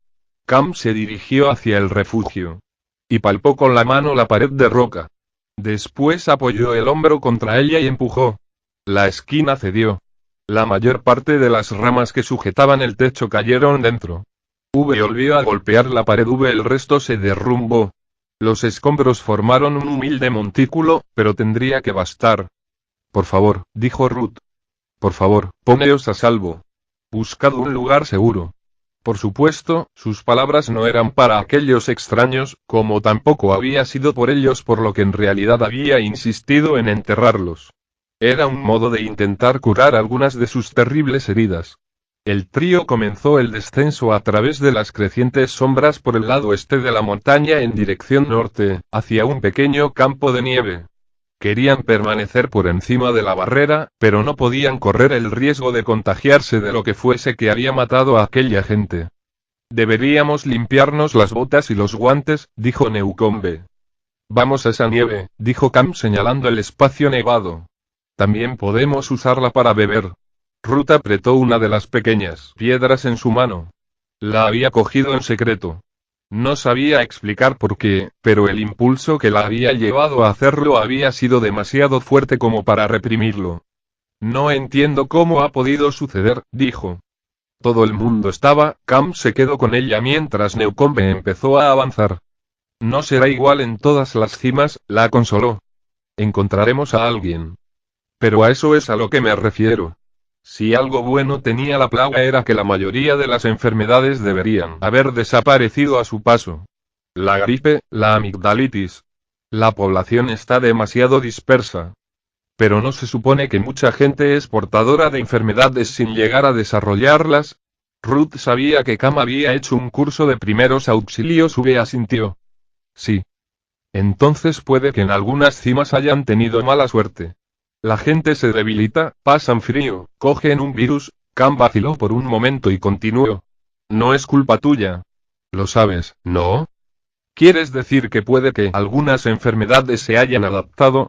Cam se dirigió hacia el refugio. Y palpó con la mano la pared de roca. Después apoyó el hombro contra ella y empujó. La esquina cedió. La mayor parte de las ramas que sujetaban el techo cayeron dentro. Volvió a golpear la pared. El resto se derrumbó. Los escombros formaron un humilde montículo, pero tendría que bastar. Por favor, dijo Ruth. Por favor, poneos a salvo. Buscad un lugar seguro. Por supuesto, sus palabras no eran para aquellos extraños, como tampoco había sido por ellos por lo que en realidad había insistido en enterrarlos. Era un modo de intentar curar algunas de sus terribles heridas. El trío comenzó el descenso a través de las crecientes sombras por el lado este de la montaña en dirección norte, hacia un pequeño campo de nieve. Querían permanecer por encima de la barrera, pero no podían correr el riesgo de contagiarse de lo que fuese que había matado a aquella gente. Deberíamos limpiarnos las botas y los guantes, dijo Newcombe. Vamos a esa nieve, dijo Cam señalando el espacio nevado. También podemos usarla para beber. Ruth apretó una de las pequeñas piedras en su mano. La había cogido en secreto. No sabía explicar por qué, pero el impulso que la había llevado a hacerlo había sido demasiado fuerte como para reprimirlo. No entiendo cómo ha podido suceder, dijo. Todo el mundo estaba. Cam se quedó con ella mientras Newcombe empezó a avanzar. No será igual en todas las cimas, la consoló. Encontraremos a alguien. Pero a eso es a lo que me refiero. Si algo bueno tenía la plaga era que la mayoría de las enfermedades deberían haber desaparecido a su paso. La gripe, la amigdalitis. La población está demasiado dispersa. Pero ¿no se supone que mucha gente es portadora de enfermedades sin llegar a desarrollarlas? Ruth sabía que Cam había hecho un curso de primeros auxilios. Asintió. Sí. Entonces puede que en algunas cimas hayan tenido mala suerte. La gente se debilita, pasan frío, cogen un virus. Cam vaciló por un momento y continuó. No es culpa tuya. Lo sabes, ¿no? ¿Quieres decir que puede que algunas enfermedades se hayan adaptado?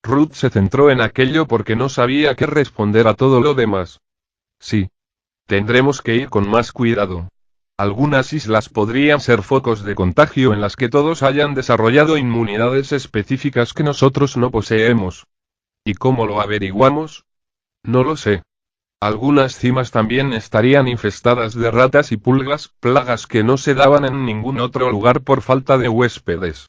Ruth se centró en aquello porque no sabía qué responder a todo lo demás. Sí. Tendremos que ir con más cuidado. Algunas islas podrían ser focos de contagio en las que todos hayan desarrollado inmunidades específicas que nosotros no poseemos. ¿Y cómo lo averiguamos? No lo sé. Algunas cimas también estarían infestadas de ratas y pulgas, plagas que no se daban en ningún otro lugar por falta de huéspedes.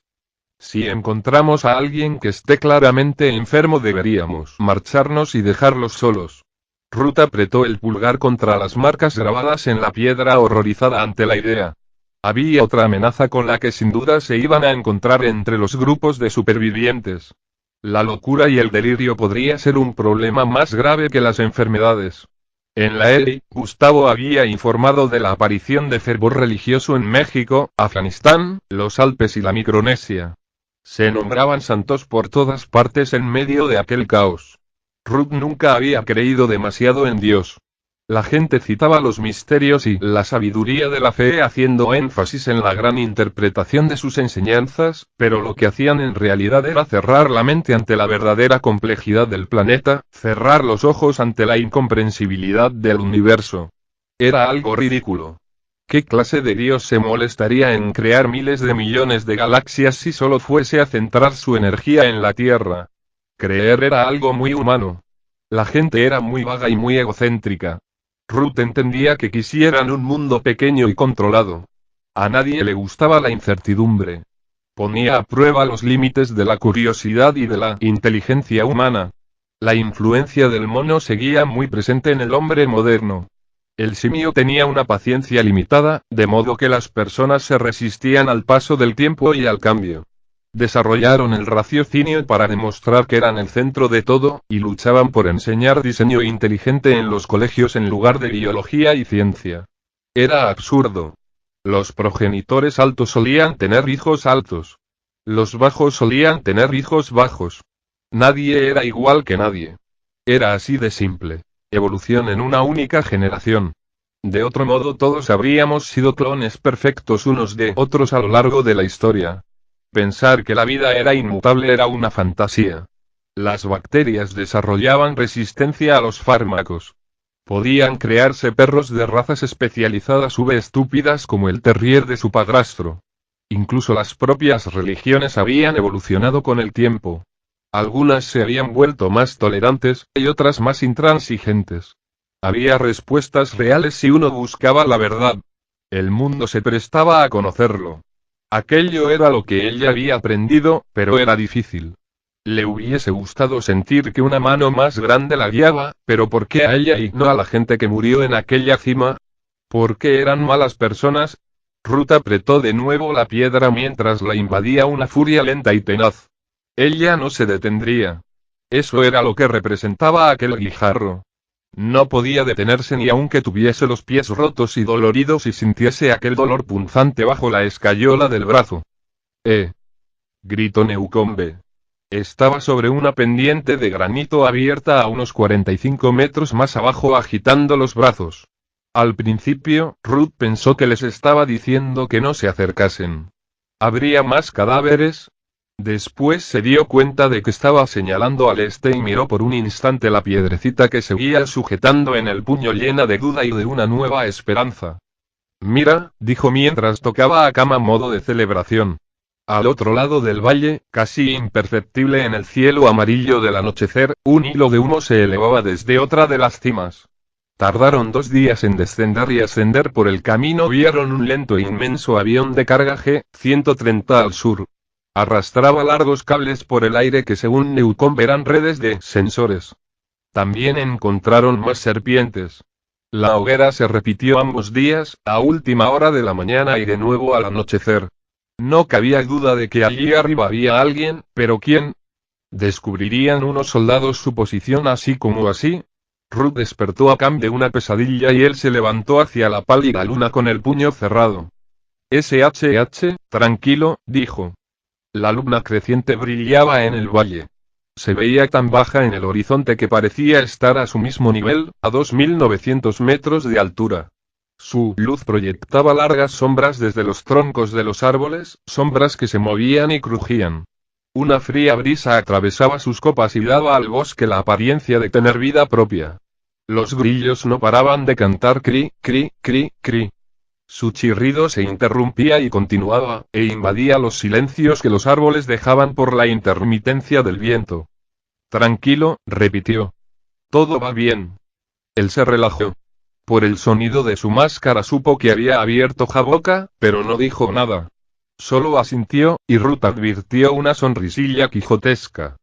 Si encontramos a alguien que esté claramente enfermo deberíamos marcharnos y dejarlos solos. Ruth apretó el pulgar contra las marcas grabadas en la piedra horrorizada ante la idea. Había otra amenaza con la que sin duda se iban a encontrar entre los grupos de supervivientes. La locura y el delirio podría ser un problema más grave que las enfermedades. En la ELI, Gustavo había informado de la aparición de fervor religioso en México, Afganistán, los Alpes y la Micronesia. Se nombraban santos por todas partes en medio de aquel caos. Ruth nunca había creído demasiado en Dios. La gente citaba los misterios y la sabiduría de la fe haciendo énfasis en la gran interpretación de sus enseñanzas, pero lo que hacían en realidad era cerrar la mente ante la verdadera complejidad del planeta, cerrar los ojos ante la incomprensibilidad del universo. Era algo ridículo. ¿Qué clase de Dios se molestaría en crear miles de millones de galaxias si solo fuese a centrar su energía en la Tierra? Creer era algo muy humano. La gente era muy vaga y muy egocéntrica. Ruth entendía que quisieran un mundo pequeño y controlado. A nadie le gustaba la incertidumbre. Ponía a prueba los límites de la curiosidad y de la inteligencia humana. La influencia del mono seguía muy presente en el hombre moderno. El simio tenía una paciencia limitada, de modo que las personas se resistían al paso del tiempo y al cambio. Desarrollaron el raciocinio para demostrar que eran el centro de todo, y luchaban por enseñar diseño inteligente en los colegios en lugar de biología y ciencia. Era absurdo. Los progenitores altos solían tener hijos altos. Los bajos solían tener hijos bajos. Nadie era igual que nadie. Era así de simple. Evolución en una única generación. De otro modo todos habríamos sido clones perfectos unos de otros a lo largo de la historia. Pensar que la vida era inmutable era una fantasía. Las bacterias desarrollaban resistencia a los fármacos. Podían crearse perros de razas especializadas estúpidas como el terrier de su padrastro. Incluso las propias religiones habían evolucionado con el tiempo. Algunas se habían vuelto más tolerantes, y otras más intransigentes. Había respuestas reales si uno buscaba la verdad. El mundo se prestaba a conocerlo. Aquello era lo que ella había aprendido, pero era difícil. Le hubiese gustado sentir que una mano más grande la guiaba, pero ¿por qué a ella y no a la gente que murió en aquella cima? ¿Por qué eran malas personas? Ruth apretó de nuevo la piedra mientras la invadía una furia lenta y tenaz. Ella no se detendría. Eso era lo que representaba aquel guijarro. No podía detenerse ni aunque tuviese los pies rotos y doloridos y sintiese aquel dolor punzante bajo la escayola del brazo. Gritó Newcombe. Estaba sobre una pendiente de granito abierta a unos 45 metros más abajo agitando los brazos. Al principio, Ruth pensó que les estaba diciendo que no se acercasen. ¿Habría más cadáveres? Después se dio cuenta de que estaba señalando al este y miró por un instante la piedrecita que seguía sujetando en el puño llena de duda y de una nueva esperanza. Mira, dijo mientras tocaba a cama modo de celebración. Al otro lado del valle, casi imperceptible en el cielo amarillo del anochecer, un hilo de humo se elevaba desde otra de las cimas. Tardaron 2 días en descender y ascender por el camino. Vieron un lento e inmenso avión de carga G-130 al sur. Arrastraba largos cables por el aire que según Newcombe eran redes de sensores. También encontraron más serpientes. La hoguera se repitió ambos días, a última hora de la mañana y de nuevo al anochecer. No cabía duda de que allí arriba había alguien, pero ¿quién? ¿Descubrirían unos soldados su posición así como así? Ruth despertó a Cam de una pesadilla y él se levantó hacia la pálida luna con el puño cerrado. Tranquilo, dijo. La luna creciente brillaba en el valle. Se veía tan baja en el horizonte que parecía estar a su mismo nivel, a 2.900 metros de altura. Su luz proyectaba largas sombras desde los troncos de los árboles, sombras que se movían y crujían. Una fría brisa atravesaba sus copas y daba al bosque la apariencia de tener vida propia. Los grillos no paraban de cantar cri, cri, cri, cri. Su chirrido se interrumpía y continuaba, e invadía los silencios que los árboles dejaban por la intermitencia del viento. Tranquilo, repitió. Todo va bien. Él se relajó. Por el sonido de su máscara supo que había abierto la boca, pero no dijo nada. Solo asintió, y Ruth advirtió una sonrisilla quijotesca.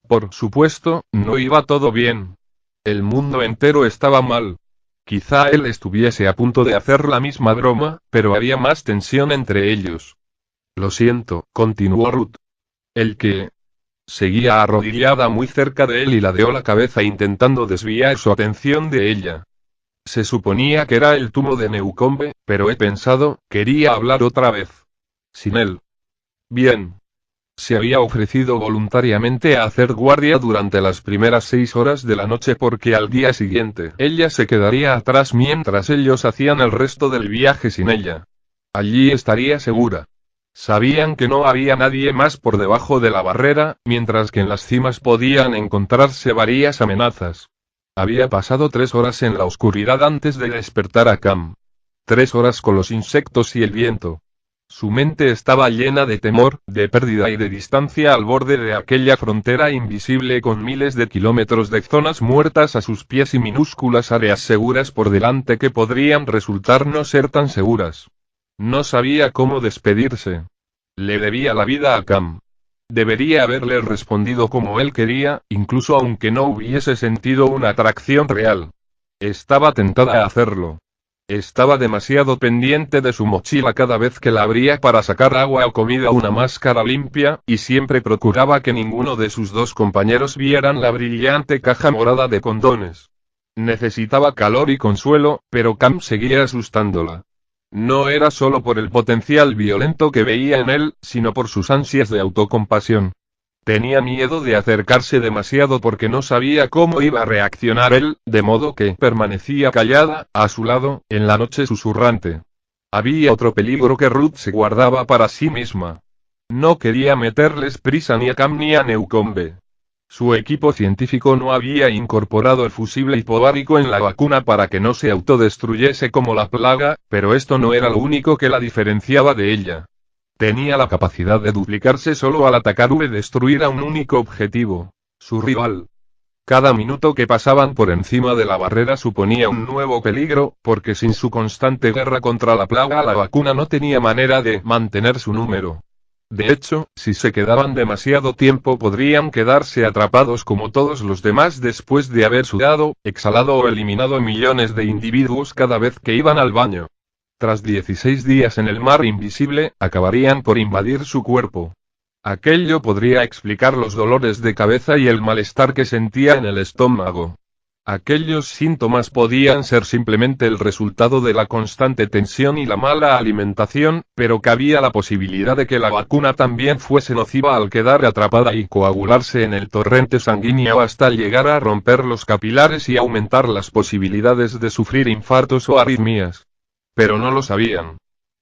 Por supuesto, no iba todo bien. El mundo entero estaba mal. Quizá él estuviese a punto de hacer la misma broma, pero había más tensión entre ellos. Lo siento, continuó Ruth. El que seguía arrodillada muy cerca de él y ladeó la cabeza intentando desviar su atención de ella. Se suponía que era el tumo de Newcombe, pero he pensado, quería hablar otra vez. Sin él. Bien. se había ofrecido voluntariamente a hacer guardia durante las primeras 6 horas de la noche porque al día siguiente ella se quedaría atrás mientras ellos hacían el resto del viaje sin ella. Allí estaría segura. Sabían que no había nadie más por debajo de la barrera, mientras que en las cimas podían encontrarse varias amenazas. Había pasado 3 horas en la oscuridad antes de despertar a Cam. 3 horas con los insectos y el viento. Su mente estaba llena de temor, de pérdida y de distancia al borde de aquella frontera invisible con miles de kilómetros de zonas muertas a sus pies y minúsculas áreas seguras por delante que podrían resultar no ser tan seguras. No sabía cómo despedirse. Le debía la vida a Cam. Debería haberle respondido como él quería, incluso aunque no hubiese sentido una atracción real. Estaba tentada a hacerlo. Estaba demasiado pendiente de su mochila cada vez que la abría para sacar agua o comida o una máscara limpia, y siempre procuraba que ninguno de sus dos compañeros vieran la brillante caja morada de condones. Necesitaba calor y consuelo, pero Cam seguía asustándola. No era solo por el potencial violento que veía en él, sino por sus ansias de autocompasión. Tenía miedo de acercarse demasiado porque no sabía cómo iba a reaccionar él, de modo que permanecía callada, a su lado, en la noche susurrante. Había otro peligro que Ruth se guardaba para sí misma. No quería meterles prisa ni a Cam ni a Newcombe. Su equipo científico no había incorporado el fusible hipovárico en la vacuna para que no se autodestruyese como la plaga, pero esto no era lo único que la diferenciaba de ella. Tenía la capacidad de duplicarse solo al atacar o destruir a un único objetivo: su rival. Cada minuto que pasaban por encima de la barrera suponía un nuevo peligro, porque sin su constante guerra contra la plaga la vacuna no tenía manera de mantener su número. De hecho, si se quedaban demasiado tiempo podrían quedarse atrapados como todos los demás después de haber sudado, exhalado o eliminado millones de individuos cada vez que iban al baño. Tras 16 días en el mar invisible, acabarían por invadir su cuerpo. Aquello podría explicar los dolores de cabeza y el malestar que sentía en el estómago. Aquellos síntomas podían ser simplemente el resultado de la constante tensión y la mala alimentación, pero cabía la posibilidad de que la vacuna también fuese nociva al quedar atrapada y coagularse en el torrente sanguíneo hasta llegar a romper los capilares y aumentar las posibilidades de sufrir infartos o arritmias. Pero no lo sabían.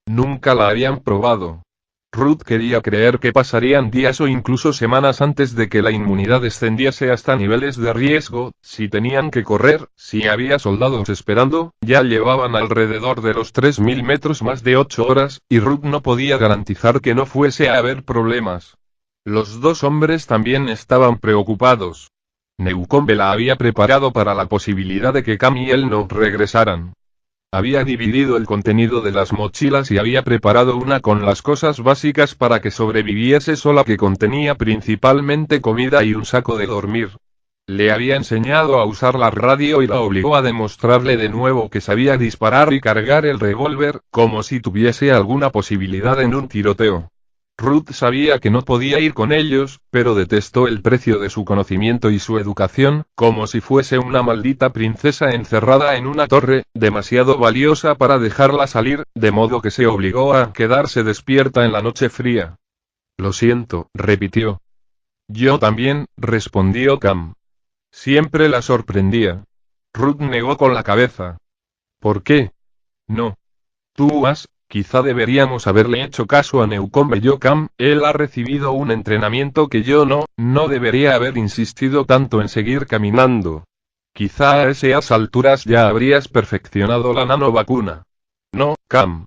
Nunca la habían probado. Ruth quería creer que pasarían días o incluso semanas antes de que la inmunidad descendiese hasta niveles de riesgo. Si tenían que correr, si había soldados esperando, ya llevaban alrededor de los 3000 metros más de 8 horas, y Ruth no podía garantizar que no fuese a haber problemas. Los dos hombres también estaban preocupados. Newcombe la había preparado para la posibilidad de que Cam y él no regresaran. Había dividido el contenido de las mochilas y había preparado una con las cosas básicas para que sobreviviese sola, que contenía principalmente comida y un saco de dormir. Le había enseñado a usar la radio y la obligó a demostrarle de nuevo que sabía disparar y cargar el revólver, como si tuviese alguna posibilidad en un tiroteo. Ruth sabía que no podía ir con ellos, pero detestó el precio de su conocimiento y su educación, como si fuese una maldita princesa encerrada en una torre, demasiado valiosa para dejarla salir, de modo que se obligó a quedarse despierta en la noche fría. Lo siento, repitió. Yo también, respondió Cam. Siempre la sorprendía. Ruth negó con la cabeza. ¿Por qué? No. Tú has... Quizá deberíamos haberle hecho caso a Newcombe. Cam, él ha recibido un entrenamiento que yo no debería haber insistido tanto en seguir caminando. Quizá a esas alturas ya habrías perfeccionado la nanovacuna. No, Cam.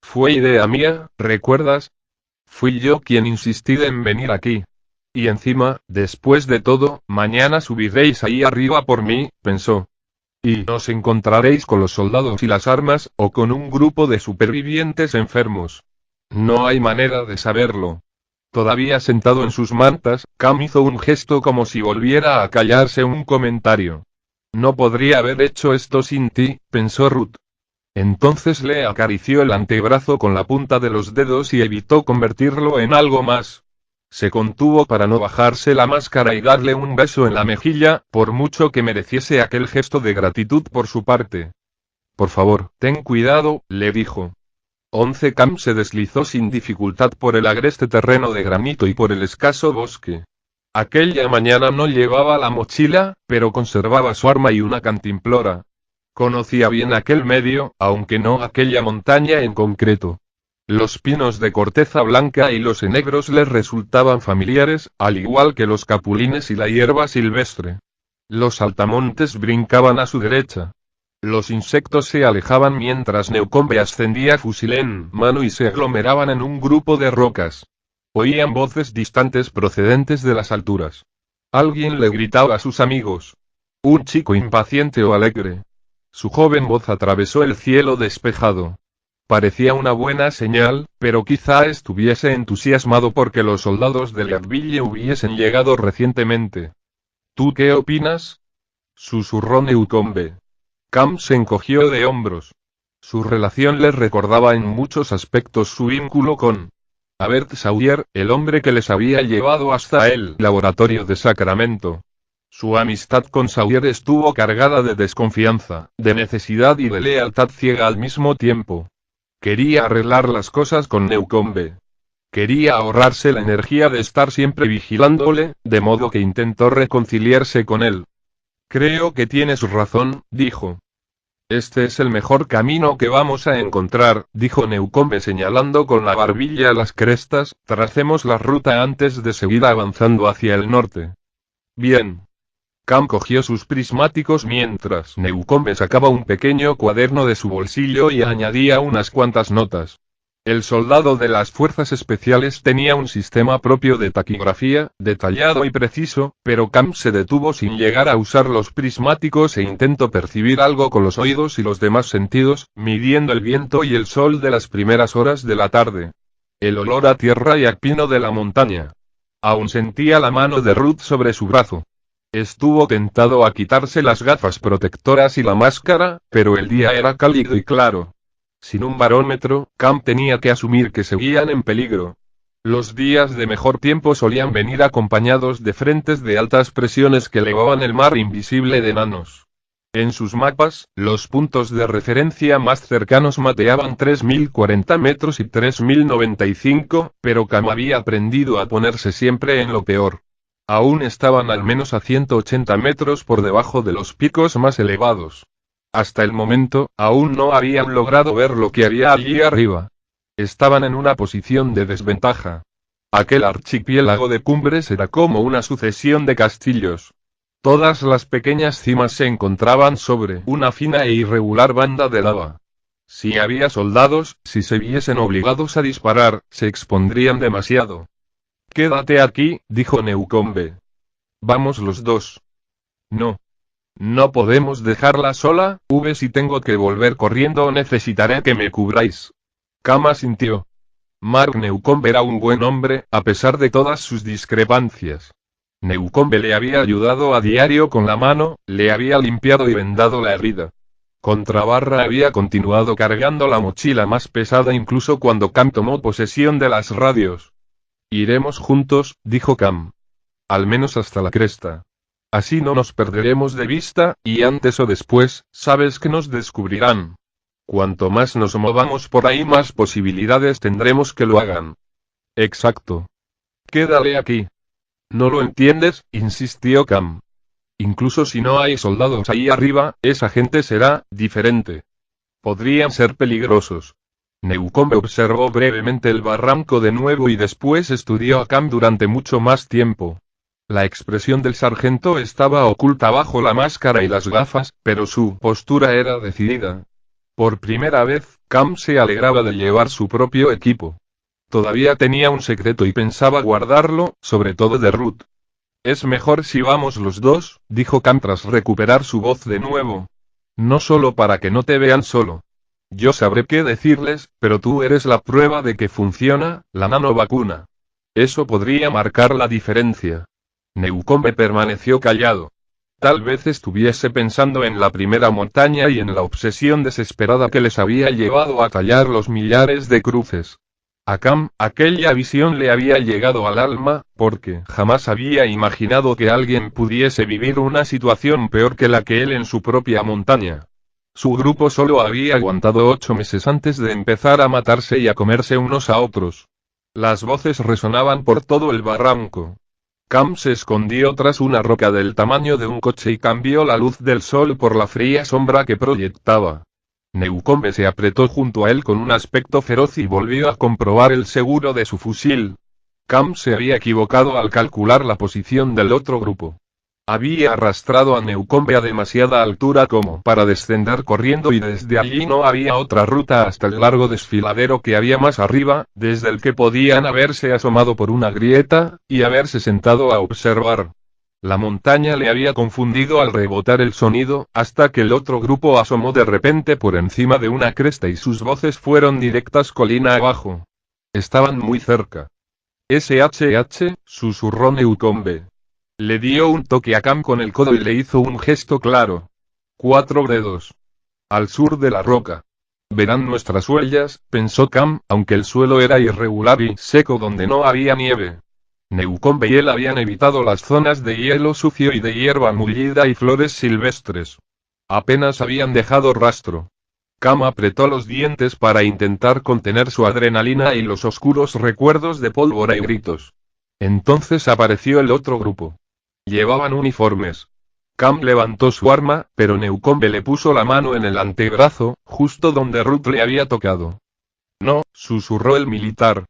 Fue idea mía, ¿recuerdas? Fui yo quien insistí en venir aquí. Y encima, después de todo, mañana subiréis ahí arriba por mí, pensó. Y os encontraréis con los soldados y las armas, o con un grupo de supervivientes enfermos. No hay manera de saberlo. Todavía sentado en sus mantas, Cam hizo un gesto como si volviera a callarse un comentario. No podría haber hecho esto sin ti, pensó Ruth. Entonces le acarició el antebrazo con la punta de los dedos y evitó convertirlo en algo más. Se contuvo para no bajarse la máscara y darle un beso en la mejilla, por mucho que mereciese aquel gesto de gratitud por su parte. Por favor, ten cuidado, le dijo. 11 Cam se deslizó sin dificultad por el agreste terreno de granito y por el escaso bosque. Aquella mañana no llevaba la mochila, pero conservaba su arma y una cantimplora. Conocía bien aquel medio, aunque no aquella montaña en concreto. Los pinos de corteza blanca y los enebros les resultaban familiares, al igual que los capulines y la hierba silvestre. Los altamontes brincaban a su derecha. Los insectos se alejaban mientras Newcombe ascendía fusil en mano y se aglomeraban en un grupo de rocas. Oían voces distantes procedentes de las alturas. Alguien le gritaba a sus amigos. Un chico impaciente o alegre. Su joven voz atravesó el cielo despejado. Parecía una buena señal, pero quizá estuviese entusiasmado porque los soldados de Leadville hubiesen llegado recientemente. ¿Tú qué opinas?, susurró Newcombe. Cam se encogió de hombros. Su relación les recordaba en muchos aspectos su vínculo con Albert Sawyer, el hombre que les había llevado hasta el laboratorio de Sacramento. Su amistad con Sawyer estuvo cargada de desconfianza, de necesidad y de lealtad ciega al mismo tiempo. Quería arreglar las cosas con Newcombe. Quería ahorrarse la energía de estar siempre vigilándole, de modo que intentó reconciliarse con él. Creo que tienes razón, dijo. Este es el mejor camino que vamos a encontrar, dijo Newcombe señalando con la barbilla las crestas. Tracemos la ruta antes de seguir avanzando hacia el norte. Bien. Cam cogió sus prismáticos mientras Newcombe sacaba un pequeño cuaderno de su bolsillo y añadía unas cuantas notas. El soldado de las fuerzas especiales tenía un sistema propio de taquigrafía, detallado y preciso, pero Cam se detuvo sin llegar a usar los prismáticos e intentó percibir algo con los oídos y los demás sentidos, midiendo el viento y el sol de las primeras horas de la tarde. El olor a tierra y a pino de la montaña. Aún sentía la mano de Ruth sobre su brazo. Estuvo tentado a quitarse las gafas protectoras y la máscara, pero el día era cálido y claro. Sin un barómetro, Cam tenía que asumir que seguían en peligro. Los días de mejor tiempo solían venir acompañados de frentes de altas presiones que elevaban el mar invisible de enanos. En sus mapas, los puntos de referencia más cercanos mateaban 3040 metros y 3095, pero Cam había aprendido a ponerse siempre en lo peor. Aún estaban al menos a 180 metros por debajo de los picos más elevados. Hasta el momento, aún no habían logrado ver lo que había allí arriba. Estaban en una posición de desventaja. Aquel archipiélago de cumbres era como una sucesión de castillos. Todas las pequeñas cimas se encontraban sobre una fina e irregular banda de lava. Si había soldados, si se viesen obligados a disparar, se expondrían demasiado. Quédate aquí, dijo Newcombe. Vamos los dos. No. No podemos dejarla sola, si tengo que volver corriendo necesitaré que me cubráis. Cam asintió. Mark Newcombe era un buen hombre, a pesar de todas sus discrepancias. Newcombe le había ayudado a diario con la mano, le había limpiado y vendado la herida. Contrabarra había continuado cargando la mochila más pesada incluso cuando Cam tomó posesión de las radios. Iremos juntos, dijo Cam. Al menos hasta la cresta. Así no nos perderemos de vista, y antes o después, sabes que nos descubrirán. Cuanto más nos movamos por ahí más posibilidades tendremos que lo hagan. Exacto. Quédale aquí. ¿No lo entiendes?, insistió Cam. Incluso si no hay soldados ahí arriba, esa gente será diferente. Podrían ser peligrosos. Newcombe observó brevemente el barranco de nuevo y después estudió a Cam durante mucho más tiempo. La expresión del sargento estaba oculta bajo la máscara y las gafas, pero su postura era decidida. Por primera vez, Cam se alegraba de llevar su propio equipo. Todavía tenía un secreto y pensaba guardarlo, sobre todo de Ruth. Es mejor si vamos los dos, dijo Cam tras recuperar su voz de nuevo. No solo para que no te vean solo. Yo sabré qué decirles, pero tú eres la prueba de que funciona, la nanovacuna. Eso podría marcar la diferencia. Newcombe permaneció callado. Tal vez estuviese pensando en la primera montaña y en la obsesión desesperada que les había llevado a tallar los millares de cruces. A Cam, aquella visión le había llegado al alma, porque jamás había imaginado que alguien pudiese vivir una situación peor que la que él en su propia montaña. Su grupo solo había aguantado 8 meses antes de empezar a matarse y a comerse unos a otros. Las voces resonaban por todo el barranco. Cam se escondió tras una roca del tamaño de un coche y cambió la luz del sol por la fría sombra que proyectaba. Newcombe se apretó junto a él con un aspecto feroz y volvió a comprobar el seguro de su fusil. Cam se había equivocado al calcular la posición del otro grupo. Había arrastrado a Newcombe a demasiada altura como para descender corriendo y desde allí no había otra ruta hasta el largo desfiladero que había más arriba, desde el que podían haberse asomado por una grieta, y haberse sentado a observar. La montaña le había confundido al rebotar el sonido, hasta que el otro grupo asomó de repente por encima de una cresta y sus voces fueron directas colina abajo. Estaban muy cerca. SHH, susurró Newcombe. Le dio un toque a Cam con el codo y le hizo un gesto claro. 4 dedos. Al sur de la roca. Verán nuestras huellas, pensó Cam, aunque el suelo era irregular y seco donde no había nieve. Newcombe y él habían evitado las zonas de hielo sucio y de hierba mullida y flores silvestres. Apenas habían dejado rastro. Cam apretó los dientes para intentar contener su adrenalina y los oscuros recuerdos de pólvora y gritos. Entonces apareció el otro grupo. Llevaban uniformes. Cam levantó su arma, pero Newcombe le puso la mano en el antebrazo, justo donde Ruth le había tocado. No, susurró el militar.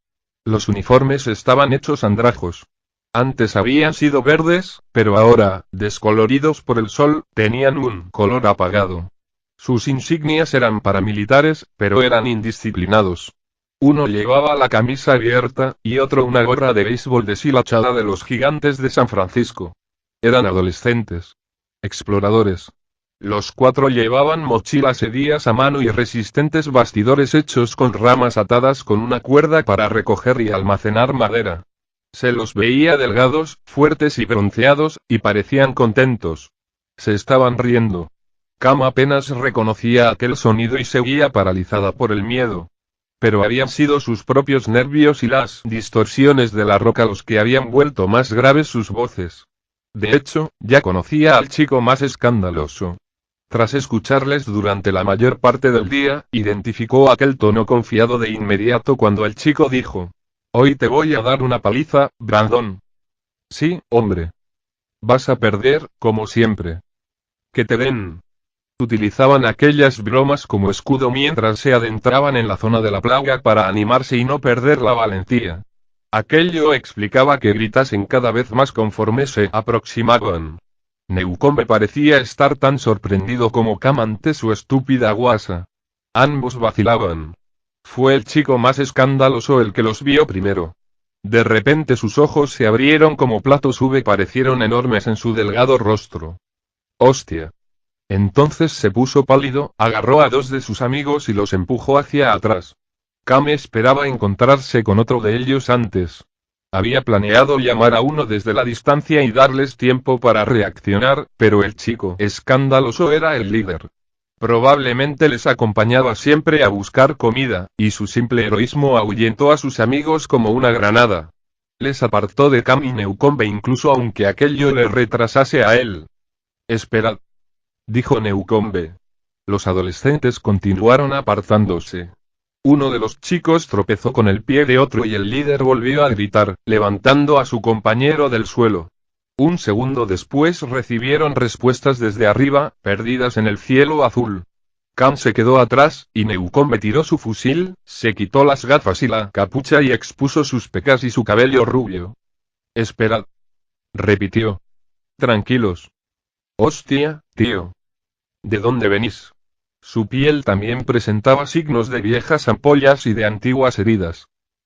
Los uniformes estaban hechos andrajos. Antes habían sido verdes, pero ahora, descoloridos por el sol, tenían un color apagado. Sus insignias eran paramilitares, pero eran indisciplinados. Uno llevaba la camisa abierta, y otro una gorra de béisbol deshilachada de los Gigantes de San Francisco. Eran adolescentes. Exploradores. Los 4 llevaban mochilas hedías a mano y resistentes bastidores hechos con ramas atadas con una cuerda para recoger y almacenar madera. Se los veía delgados, fuertes y bronceados, y parecían contentos. Se estaban riendo. Cam apenas reconocía aquel sonido y seguía paralizada por el miedo. Pero habían sido sus propios nervios y las distorsiones de la roca los que habían vuelto más graves sus voces. De hecho, ya conocía al chico más escandaloso. Tras escucharles durante la mayor parte del día, identificó aquel tono confiado de inmediato cuando el chico dijo: «Hoy te voy a dar una paliza, Brandon». «Sí, hombre. Vas a perder, como siempre». «Que te den». Utilizaban aquellas bromas como escudo mientras se adentraban en la zona de la plaga para animarse y no perder la valentía. Aquello explicaba que gritasen cada vez más conforme se aproximaban. Newcombe parecía estar tan sorprendido como Cam ante su estúpida guasa. Ambos vacilaban. Fue el chico más escandaloso el que los vio primero. De repente sus ojos se abrieron como platos V, parecieron enormes en su delgado rostro. ¡Hostia! Entonces se puso pálido, agarró a 2 de sus amigos y los empujó hacia atrás. Cam esperaba encontrarse con otro de ellos antes. Había planeado llamar a uno desde la distancia y darles tiempo para reaccionar, pero el chico escandaloso era el líder. Probablemente les acompañaba siempre a buscar comida, y su simple heroísmo ahuyentó a sus amigos como una granada. Les apartó de Cam y Newcombe incluso aunque aquello le retrasase a él. «Esperad», dijo Newcombe. Los adolescentes continuaron apartándose. Uno de los chicos tropezó con el pie de otro y el líder volvió a gritar, levantando a su compañero del suelo. Un segundo después recibieron respuestas desde arriba, perdidas en el cielo azul. Cam se quedó atrás, y Newcombe tiró su fusil, se quitó las gafas y la capucha y expuso sus pecas y su cabello rubio. «Esperad», repitió. «Tranquilos». «Hostia, tío. ¿De dónde venís?» Su piel también presentaba signos de viejas ampollas y de antiguas heridas.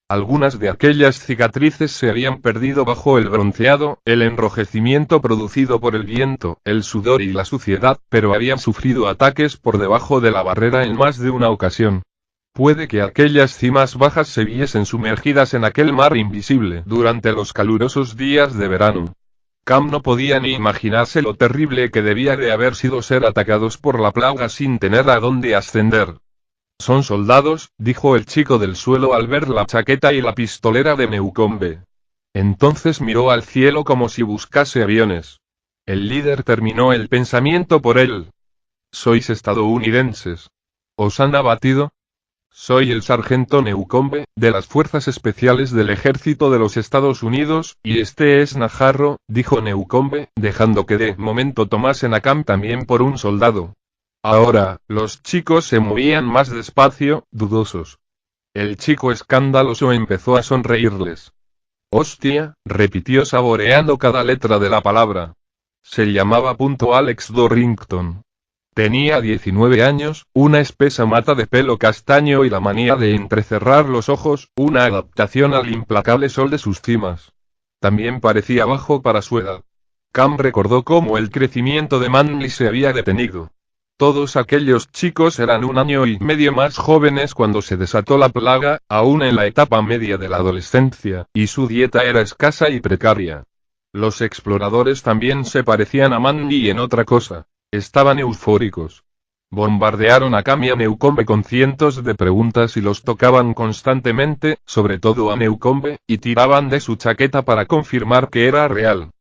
Algunas de aquellas cicatrices se habían perdido bajo el bronceado, el enrojecimiento producido por el viento, el sudor y la suciedad, pero habían sufrido ataques por debajo de la barrera en más de una ocasión. Puede que aquellas cimas bajas se viesen sumergidas en aquel mar invisible durante los calurosos días de verano. Cam no podía ni imaginarse lo terrible que debía de haber sido ser atacados por la plaga sin tener a dónde ascender. «Son soldados», dijo el chico del suelo al ver la chaqueta y la pistolera de Newcombe. Entonces miró al cielo como si buscase aviones. El líder terminó el pensamiento por él. Sois estadounidenses. ¿Os han abatido? Soy el sargento Newcombe, de las Fuerzas Especiales del Ejército de los Estados Unidos, y este es Najarro, dijo Newcombe, dejando que de momento tomasen a Cam también por un soldado. Ahora, los chicos se movían más despacio, dudosos. El chico escandaloso empezó a sonreírles. Hostia, repitió saboreando cada letra de la palabra. Se llamaba Alex Dorrington. Tenía 19 años, una espesa mata de pelo castaño y la manía de entrecerrar los ojos, una adaptación al implacable sol de sus cimas. También parecía bajo para su edad. Cam recordó cómo el crecimiento de Manly se había detenido. Todos aquellos chicos eran un año y medio más jóvenes cuando se desató la plaga, aún en la etapa media de la adolescencia, y su dieta era escasa y precaria. Los exploradores también se parecían a Manly en otra cosa. Estaban eufóricos. Bombardearon a Cam y a Newcombe con cientos de preguntas y los tocaban constantemente, sobre todo a Newcombe, y tiraban de su chaqueta para confirmar que era real.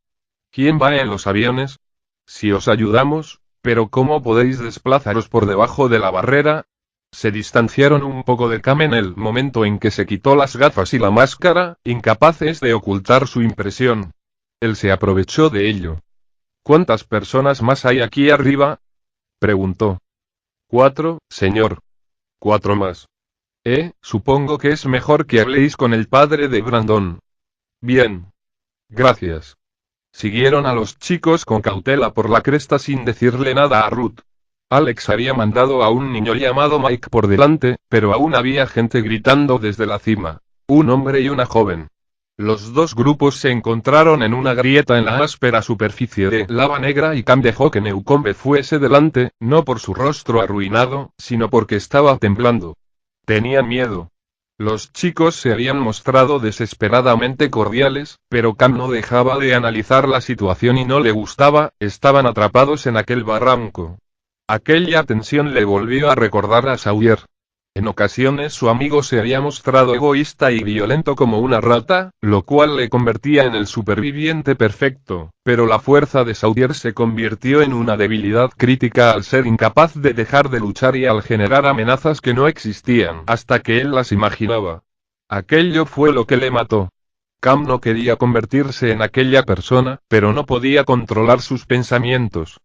¿Quién va en los aviones? Si os ayudamos, pero ¿cómo podéis desplazaros por debajo de la barrera? Se distanciaron un poco de Cam en el momento en que se quitó las gafas y la máscara, incapaces de ocultar su impresión. Él se aprovechó de ello. ¿Cuántas personas más hay aquí arriba? Preguntó. 4, señor. 4 más. Supongo que es mejor que habléis con el padre de Brandon. Bien. Gracias. Siguieron a los chicos con cautela por la cresta sin decirle nada a Ruth. Alex había mandado a un niño llamado Mike por delante, pero aún había gente gritando desde la cima. Un hombre y una joven. Los dos grupos se encontraron en una grieta en la áspera superficie de lava negra y Cam dejó que Newcombe fuese delante, no por su rostro arruinado, sino porque estaba temblando. Tenían miedo. Los chicos se habían mostrado desesperadamente cordiales, pero Cam no dejaba de analizar la situación y no le gustaba, estaban atrapados en aquel barranco. Aquella tensión le volvió a recordar a Sawyer. En ocasiones su amigo se había mostrado egoísta y violento como una rata, lo cual le convertía en el superviviente perfecto, pero la fuerza de Sawyer se convirtió en una debilidad crítica al ser incapaz de dejar de luchar y al generar amenazas que no existían hasta que él las imaginaba. Aquello fue lo que le mató. Cam no quería convertirse en aquella persona, pero no podía controlar sus pensamientos.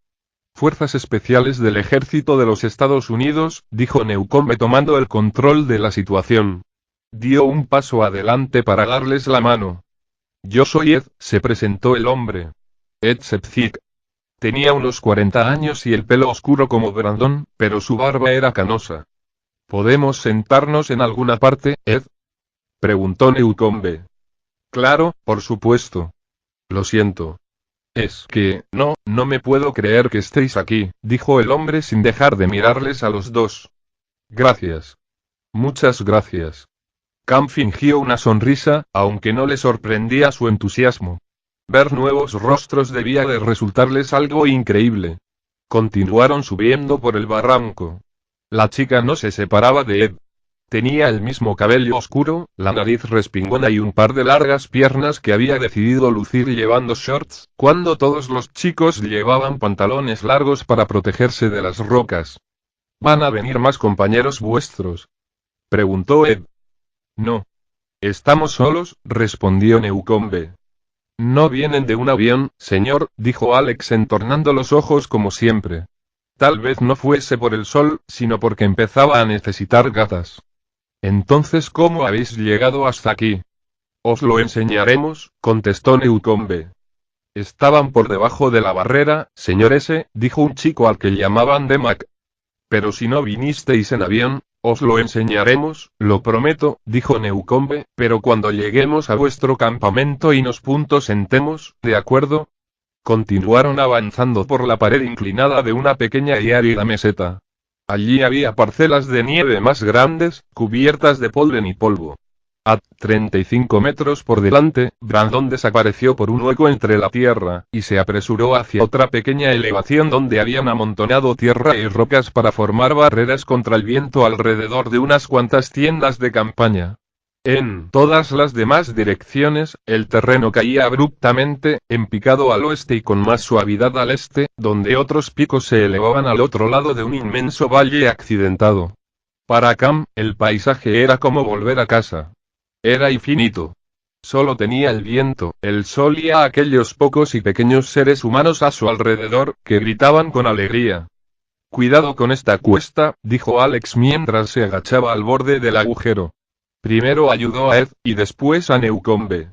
Fuerzas Especiales del Ejército de los Estados Unidos, dijo Newcombe tomando el control de la situación. Dio un paso adelante para darles la mano. Yo soy Ed, se presentó el hombre. Ed Sepzik. Tenía unos 40 años y el pelo oscuro como Brandon, pero su barba era canosa. ¿Podemos sentarnos en alguna parte, Ed? Preguntó Newcombe. Claro, por supuesto. Lo siento. Es que, no me puedo creer que estéis aquí, dijo el hombre sin dejar de mirarles a los dos. Gracias. Muchas gracias. Cam fingió una sonrisa, aunque no le sorprendía su entusiasmo. Ver nuevos rostros debía de resultarles algo increíble. Continuaron subiendo por el barranco. La chica no se separaba de Ed. Tenía el mismo cabello oscuro, la nariz respingona y un par de largas piernas que había decidido lucir llevando shorts, cuando todos los chicos llevaban pantalones largos para protegerse de las rocas. ¿Van a venir más compañeros vuestros? Preguntó Ed. No. Estamos solos, respondió Newcombe. No vienen de un avión, señor, dijo Alex entornando los ojos como siempre. Tal vez no fuese por el sol, sino porque empezaba a necesitar gafas. Entonces, ¿cómo habéis llegado hasta aquí? Os lo enseñaremos, contestó Newcombe. Estaban por debajo de la barrera, señor S., dijo un chico al que llamaban Demac. Pero si no vinisteis en avión, os lo enseñaremos, lo prometo, dijo Newcombe, pero cuando lleguemos a vuestro campamento y nos sentemos, ¿de acuerdo? Continuaron avanzando por la pared inclinada de una pequeña y árida meseta. Allí había parcelas de nieve más grandes, cubiertas de polen y polvo. A 35 metros por delante, Brandon desapareció por un hueco entre la tierra, y se apresuró hacia otra pequeña elevación donde habían amontonado tierra y rocas para formar barreras contra el viento alrededor de unas cuantas tiendas de campaña. En todas las demás direcciones, el terreno caía abruptamente, en picado al oeste y con más suavidad al este, donde otros picos se elevaban al otro lado de un inmenso valle accidentado. Para Cam, el paisaje era como volver a casa. Era infinito. Solo tenía el viento, el sol y a aquellos pocos y pequeños seres humanos a su alrededor, que gritaban con alegría. Cuidado con esta cuesta, dijo Alex mientras se agachaba al borde del agujero. Primero ayudó a Ed, y después a Newcombe.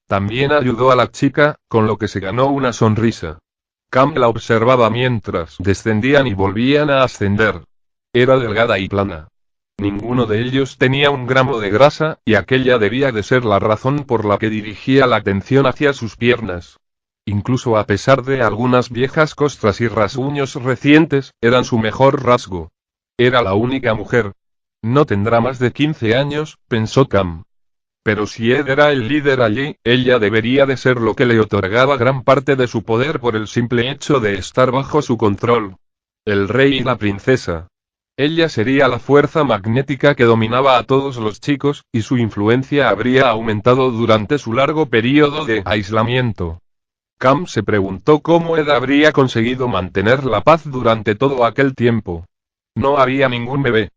También ayudó a la chica, con lo que se ganó una sonrisa. Cam la observaba mientras descendían y volvían a ascender. Era delgada y plana. Ninguno de ellos tenía un gramo de grasa, y aquella debía de ser la razón por la que dirigía la atención hacia sus piernas. Incluso a pesar de algunas viejas costras y rasguños recientes, eran su mejor rasgo. Era la única mujer. No tendrá más de 15 años, pensó Cam. Pero si Ed era el líder allí, ella debería de ser lo que le otorgaba gran parte de su poder por el simple hecho de estar bajo su control. El rey y la princesa. Ella sería la fuerza magnética que dominaba a todos los chicos, y su influencia habría aumentado durante su largo período de aislamiento. Cam se preguntó cómo Ed habría conseguido mantener la paz durante todo aquel tiempo. No había ningún bebé.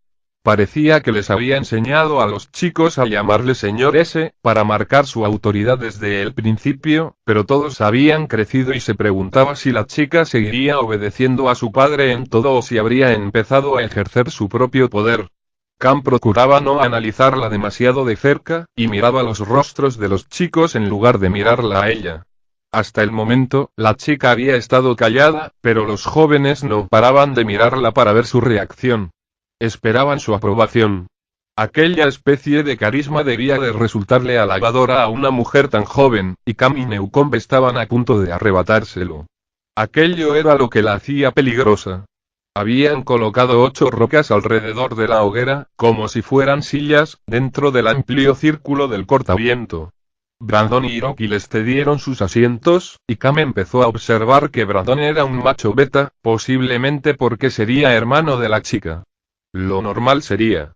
Parecía que les había enseñado a los chicos a llamarle señor S, para marcar su autoridad desde el principio, pero todos habían crecido y se preguntaba si la chica seguiría obedeciendo a su padre en todo o si habría empezado a ejercer su propio poder. Cam procuraba no analizarla demasiado de cerca, y miraba los rostros de los chicos en lugar de mirarla a ella. Hasta el momento, la chica había estado callada, pero los jóvenes no paraban de mirarla para ver su reacción. Esperaban su aprobación. Aquella especie de carisma debía de resultarle halagadora a una mujer tan joven, y Cam y Newcombe estaban a punto de arrebatárselo. Aquello era lo que la hacía peligrosa. Habían colocado 8 rocas alrededor de la hoguera, como si fueran sillas, dentro del amplio círculo del cortaviento. Brandon y Hiroki les cedieron sus asientos, y Cam empezó a observar que Brandon era un macho beta, posiblemente porque sería hermano de la chica. Lo normal sería